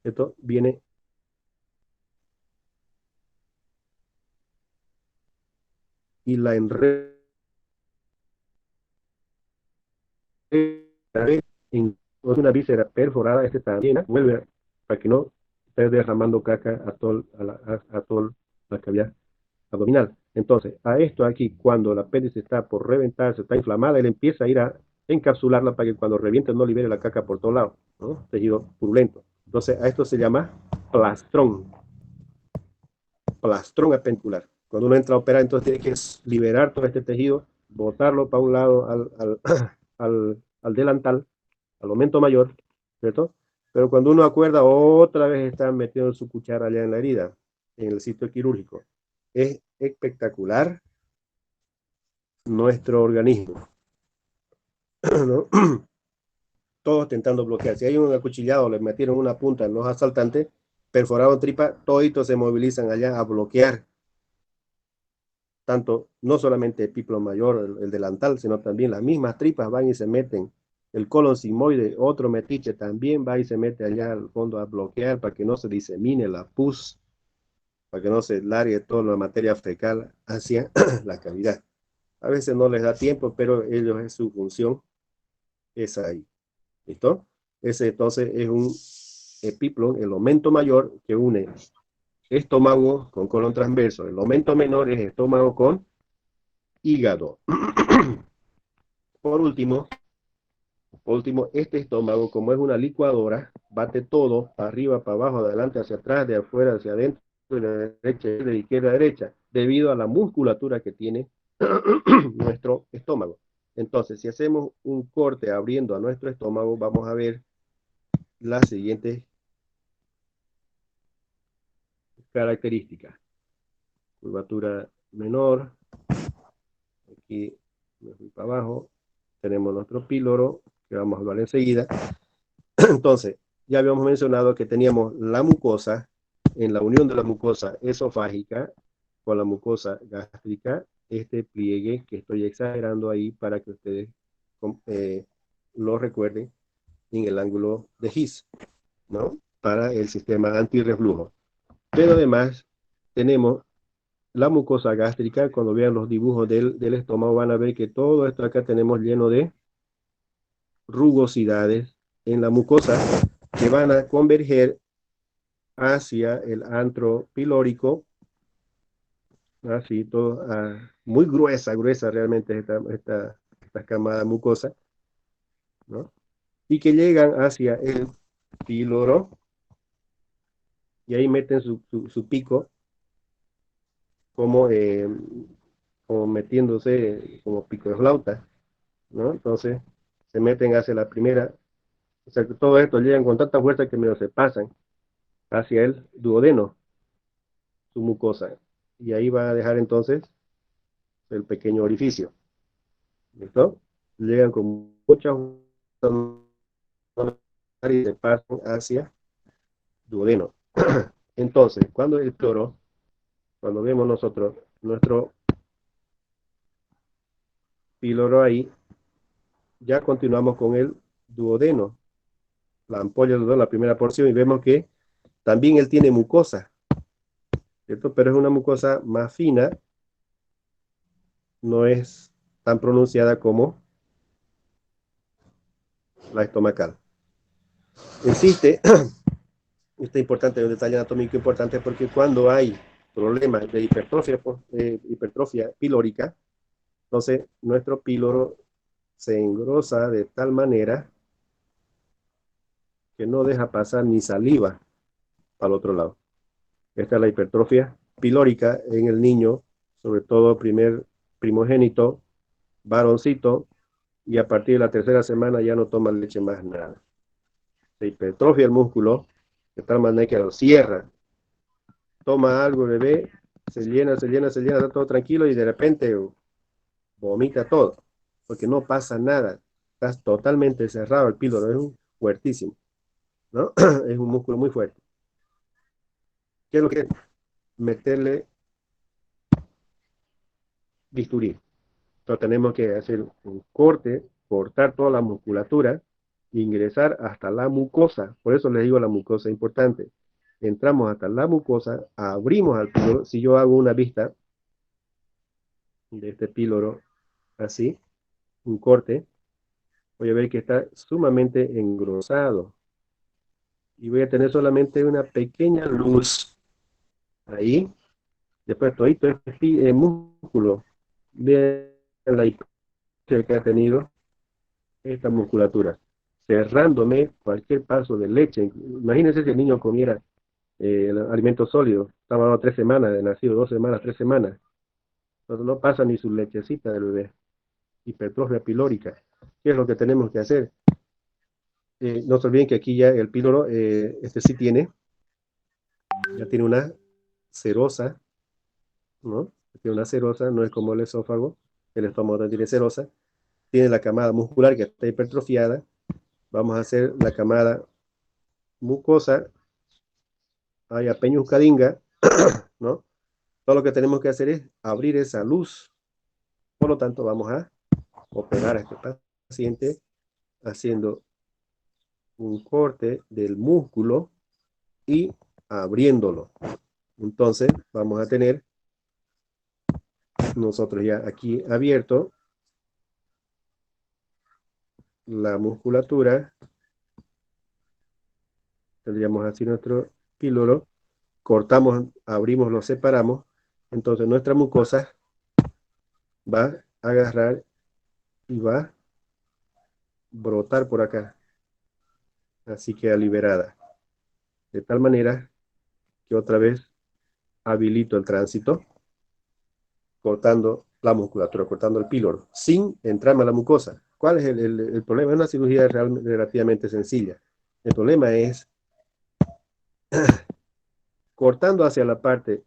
Esto viene y la enreda en una víscera perforada, este también vuelve para que no esté derramando caca a toda la cavidad abdominal. Entonces, a esto aquí, cuando el apéndice está por reventarse, está inflamada, él empieza a ir a encapsularla para que cuando reviente no libere la caca por todos lados, ¿no? Tejido purulento. Entonces, a esto se llama plastrón, plastrón apendicular. Cuando uno entra a operar, entonces tiene que liberar todo este tejido, botarlo para un lado al delantal, al aumento mayor, ¿cierto? Pero cuando uno acuerda, otra vez está metiendo su cuchara allá en la herida, en el sitio quirúrgico. Es espectacular nuestro organismo, ¿no? Todos tentando bloquear. Si hay un acuchillado, le metieron una punta en los asaltantes, perforaron tripa, toditos se movilizan allá a bloquear tanto, no solamente el piplo mayor, el delantal, sino también las mismas tripas van y se meten. El colon sigmoide, otro metiche, también va y se mete allá al fondo a bloquear para que no se disemine la pus, para que no se largue toda la materia fecal hacia la cavidad. A veces no les da tiempo, pero ellos es su función, es ahí. ¿Listo? Ese entonces es un epiplon, el aumento mayor que une estómago con colon transverso. El aumento menor es estómago con hígado. Por último, este estómago, como es una licuadora, bate todo, para arriba, para abajo, adelante, hacia atrás, de afuera, hacia adentro, de la derecha, de izquierda a derecha, debido a la musculatura que tiene nuestro estómago. Entonces, si hacemos un corte abriendo a nuestro estómago, vamos a ver las siguientes características. Curvatura menor, aquí me fui para abajo, tenemos nuestro píloro, que vamos a hablar enseguida. Entonces, ya habíamos mencionado que teníamos la mucosa, en la unión de la mucosa esofágica con la mucosa gástrica, este pliegue que estoy exagerando ahí para que ustedes lo recuerden en el ángulo de His, ¿no? Para el sistema antirreflujo. Pero además tenemos la mucosa gástrica. Cuando vean los dibujos del estómago van a ver que todo esto acá tenemos lleno de rugosidades en la mucosa que van a converger hacia el antro pilórico, así todo, muy gruesa realmente esta camada mucosa, ¿no? Y que llegan hacia el píloro y ahí meten su pico como, como metiéndose como pico de flauta, ¿no? Entonces se meten hacia la primera, o sea que todo esto llegan con tanta fuerza que medio se pasan hacia el duodeno, su mucosa, y ahí va a dejar entonces el pequeño orificio, ¿listo? Llegan con mucha fuerza y se pasan hacia duodeno. Entonces, cuando el píloro, cuando vemos nosotros nuestro píloro ahí, ya continuamos con el duodeno, la ampolla del duodeno, la primera porción, y vemos que también él tiene mucosa, ¿cierto? Pero es una mucosa más fina, no es tan pronunciada como la estomacal. Existe, esto es importante, un detalle anatómico importante, porque cuando hay problemas de hipertrofia pilórica, entonces nuestro píloro se engrosa de tal manera que no deja pasar ni saliva al otro lado. Esta es la hipertrofia pilórica en el niño, sobre todo primer primogénito, varoncito, y a partir de la tercera semana ya no toma leche más nada. Se hipertrofia el músculo, de tal manera que lo cierra. Toma algo, bebé, está todo tranquilo y de repente vomita todo, porque no pasa nada. Está totalmente cerrado el píloro, es un fuertísimo, ¿no? Es un músculo muy fuerte. ¿Qué es lo que? Meterle bisturí. Entonces tenemos que hacer un corte, cortar toda la musculatura, ingresar hasta la mucosa. Por eso les digo la mucosa es importante. Entramos hasta la mucosa, abrimos al píloro. Si yo hago una vista de este píloro así, un corte, voy a ver que está sumamente engrosado. Y voy a tener solamente una pequeña luz ahí. Después todito este músculo. Vean la hipertrofia que ha tenido esta musculatura, cerrándome cualquier paso de leche. Imagínense si el niño comiera alimentos sólidos, estamos hablando 3 semanas de nacido, 2 semanas, 3 semanas, entonces no pasa ni su lechecita del bebé. Hipertrofia pilórica. ¿Qué es lo que tenemos que hacer? No se olviden que aquí ya el píloro, este sí ya tiene una serosa, ¿no? Tiene una serosa, no es como el estómago no tiene serosa, tiene la camada muscular que está hipertrofiada. Vamos a hacer la camada mucosa, hay a peñuscadinga, ¿no? Todo lo que tenemos que hacer es abrir esa luz. Por lo tanto, vamos a operar a este paciente haciendo un corte del músculo y abriéndolo. Entonces, vamos a tener nosotros ya aquí abierto la musculatura. Tendríamos así nuestro píloro. Cortamos, abrimos, lo separamos. Entonces, nuestra mucosa va a agarrar y va a brotar por acá. Así queda liberada. De tal manera que otra vez habilito el tránsito, cortando la musculatura, cortando el píloro, sin entrarme a la mucosa. ¿Cuál es el problema? Es una cirugía relativamente sencilla. El problema es cortando hacia la parte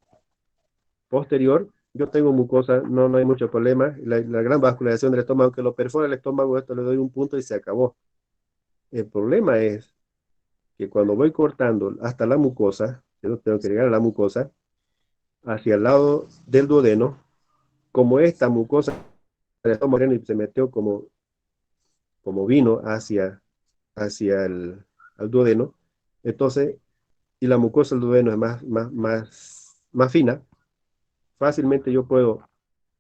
posterior. Yo tengo mucosa, no hay mucho problema. La gran vascularización del estómago, que lo perfora el estómago, esto le doy un punto y se acabó. El problema es que cuando voy cortando hasta la mucosa, yo tengo que llegar a la mucosa, hacia el lado del duodeno, como esta mucosa del estómago y se metió como vino hacia el duodeno, entonces, y la mucosa del duodeno es más fina, fácilmente yo puedo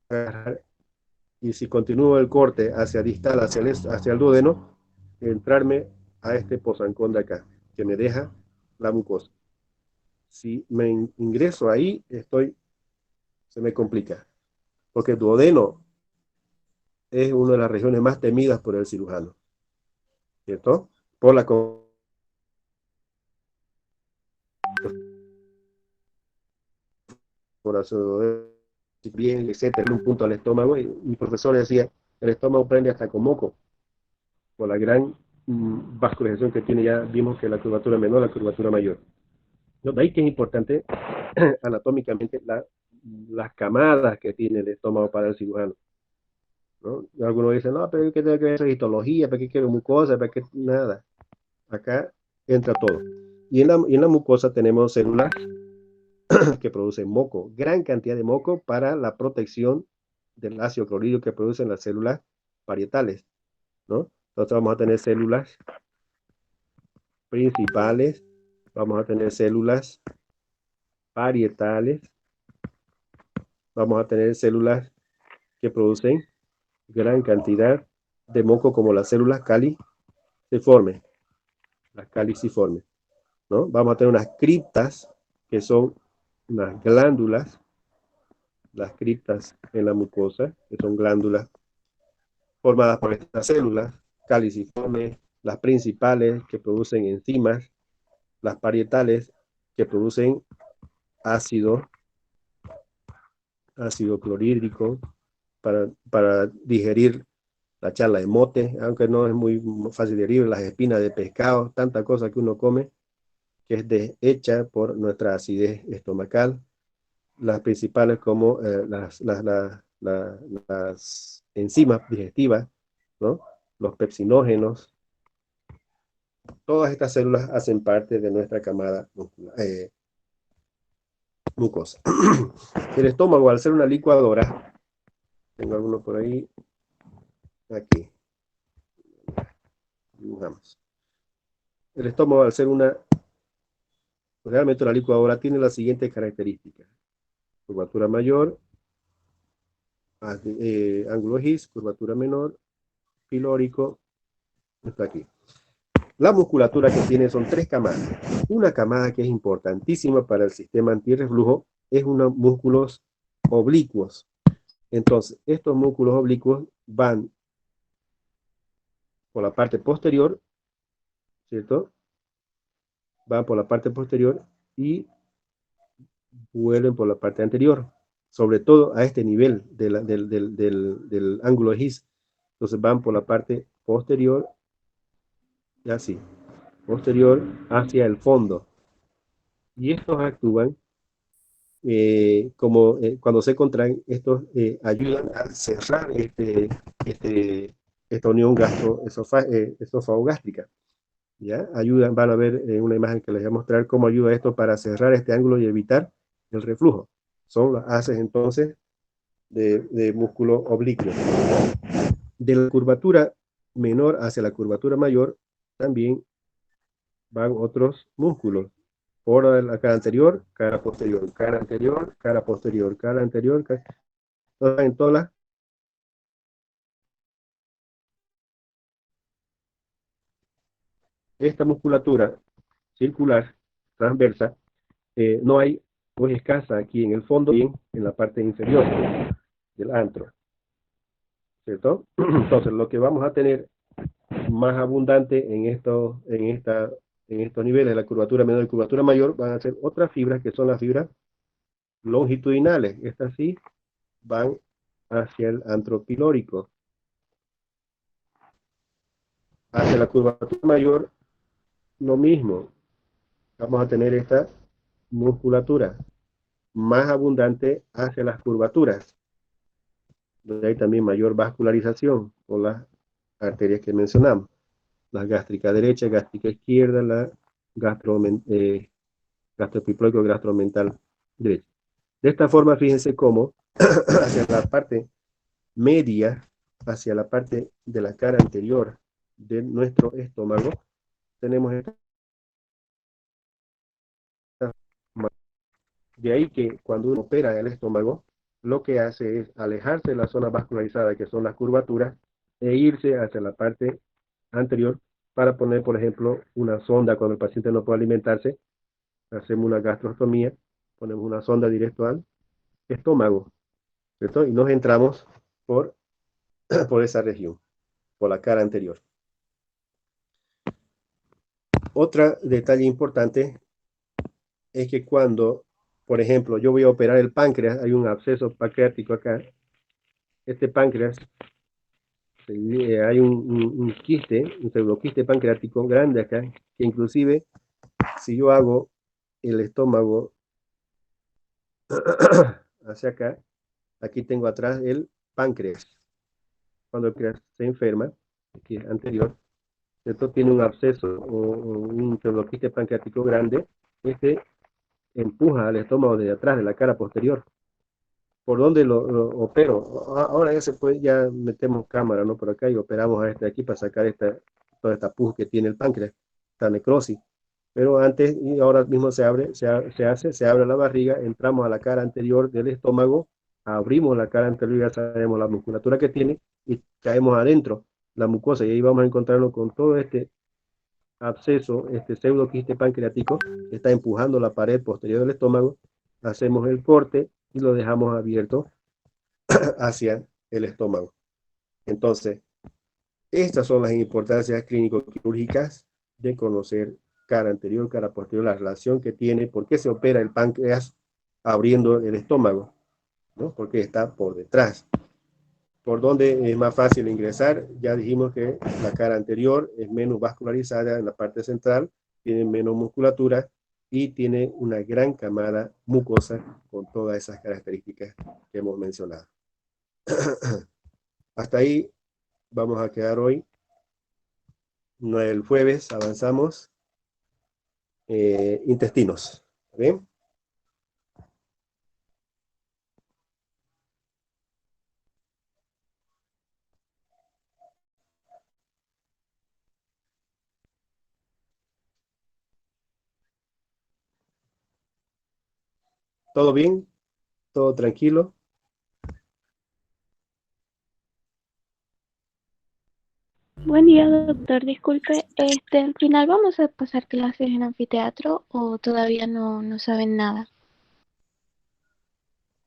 agarrar, y si continúo el corte hacia distal, hacia el duodeno, entrarme a este posancón de acá, que me deja la mucosa. Si me ingreso ahí, se me complica, porque el duodeno es una de las regiones más temidas por el cirujano, ¿cierto? Por la corazón, bien, etcétera, un punto al estómago, y mi profesor decía, el estómago prende hasta con moco, por la gran vascularización que tiene. Ya vimos que la curvatura menor, la curvatura mayor. ¿No? De ahí que es importante anatómicamente las camadas que tiene el estómago para el cirujano, ¿no? Algunos dicen, no, pero ¿qué tiene que ver esa histología? ¿Para qué quiero mucosa? ¿Para qué nada? Acá entra todo. Y en la mucosa tenemos células que producen moco, gran cantidad de moco para la protección del ácido clorhídrico que producen las células parietales, ¿no? Entonces vamos a tener células principales, vamos a tener células parietales, vamos a tener células que producen gran cantidad de moco como las células caliciformes, las caliciformes, ¿no? Vamos a tener unas criptas que son unas glándulas, las criptas en la mucosa, que son glándulas formadas por estas células caliciformes, las principales que producen enzimas, las parietales que producen ácido, ácido clorhídrico para digerir la charla de mote, aunque no es muy fácil de digerir, las espinas de pescado, tanta cosa que uno come que es hecha por nuestra acidez estomacal, las principales como las enzimas digestivas, ¿no? Los pepsinógenos, todas estas células hacen parte de nuestra camada mucosa. El estómago, al ser una licuadora, tengo alguno por ahí, aquí, dibujamos. El estómago, al ser realmente una licuadora, tiene las siguientes características: curvatura mayor, ángulo His, curvatura menor, pilórico, está aquí. La musculatura que tiene son tres camadas. Una camada que es importantísima para el sistema antirreflujo es unos músculos oblicuos. Entonces, estos músculos oblicuos van por la parte posterior, ¿cierto? Van por la parte posterior y vuelven por la parte anterior, sobre todo a este nivel del ángulo de His. Entonces van por la parte posterior y así, posterior hacia el fondo. Y estos actúan cuando se contraen, estos ayudan a cerrar esta unión esófago-gástrica. ¿Ya? Ayudan, van a ver en una imagen que les voy a mostrar cómo ayuda esto para cerrar este ángulo y evitar el reflujo. Son las haces entonces de músculo oblicuo. De la curvatura menor hacia la curvatura mayor también van otros músculos. Por la cara anterior, cara posterior, cara anterior, cara posterior, cara anterior, en todas esta musculatura circular, transversa, no hay, pues escasa aquí en el fondo y en la parte inferior del antro, ¿cierto? Entonces, lo que vamos a tener más abundante en estos niveles, la curvatura menor y curvatura mayor, van a ser otras fibras que son las fibras longitudinales. Estas sí van hacia el antro pilórico. Hacia la curvatura mayor, lo mismo. Vamos a tener esta musculatura más abundante hacia las curvaturas, donde hay también mayor vascularización con las arterias que mencionamos. La gástrica derecha, gástrica izquierda, la gastropiploico gastromental derecha. De esta forma, fíjense cómo hacia la parte media, hacia la parte de la cara anterior de nuestro estómago, tenemos esta. De ahí que cuando uno opera el estómago, lo que hace es alejarse de la zona vascularizada, que son las curvaturas, e irse hacia la parte anterior para poner, por ejemplo, una sonda cuando el paciente no puede alimentarse. Hacemos una gastrostomía, ponemos una sonda directo al estómago, ¿cierto? Y nos entramos por, por esa región, por la cara anterior. Otro detalle importante es que cuando, por ejemplo, yo voy a operar el páncreas, hay un absceso pancreático acá, este páncreas, hay un quiste, un pseudoquiste pancreático grande acá, que inclusive si yo hago el estómago hacia acá, aquí tengo atrás el páncreas. Cuando el páncreas se enferma, aquí es anterior, Esto tiene un absceso o un pseudoquiste pancreático grande, este empuja al estómago desde atrás de la cara posterior. ¿Por dónde lo opero? Ahora ya se puede, ya metemos cámara, ¿no? Por acá y operamos a este de aquí para sacar toda esta pus que tiene el páncreas, esta necrosis. Pero antes y ahora mismo se abre la barriga, entramos a la cara anterior del estómago, abrimos la cara anterior, ya sabemos la musculatura que tiene y caemos adentro la mucosa y ahí vamos a encontrarnos con todo este absceso, este pseudoquiste pancreático que está empujando la pared posterior del estómago. Hacemos el corte y lo dejamos abierto hacia el estómago. Entonces, estas son las importancias clínico-quirúrgicas de conocer cara anterior, cara posterior, la relación que tiene, por qué se opera el páncreas abriendo el estómago, ¿no? Porque está por detrás. ¿Por dónde es más fácil ingresar? Ya dijimos que la cara anterior es menos vascularizada en la parte central, tiene menos musculatura y tiene una gran camada mucosa con todas esas características que hemos mencionado. Hasta ahí vamos a quedar hoy. El jueves avanzamos intestinos. ¿Bien? ¿Todo bien? ¿Todo tranquilo? Buen día, doctor. Disculpe, al final vamos a pasar clases en anfiteatro o todavía no saben nada.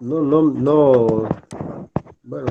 No, no, no. Bueno,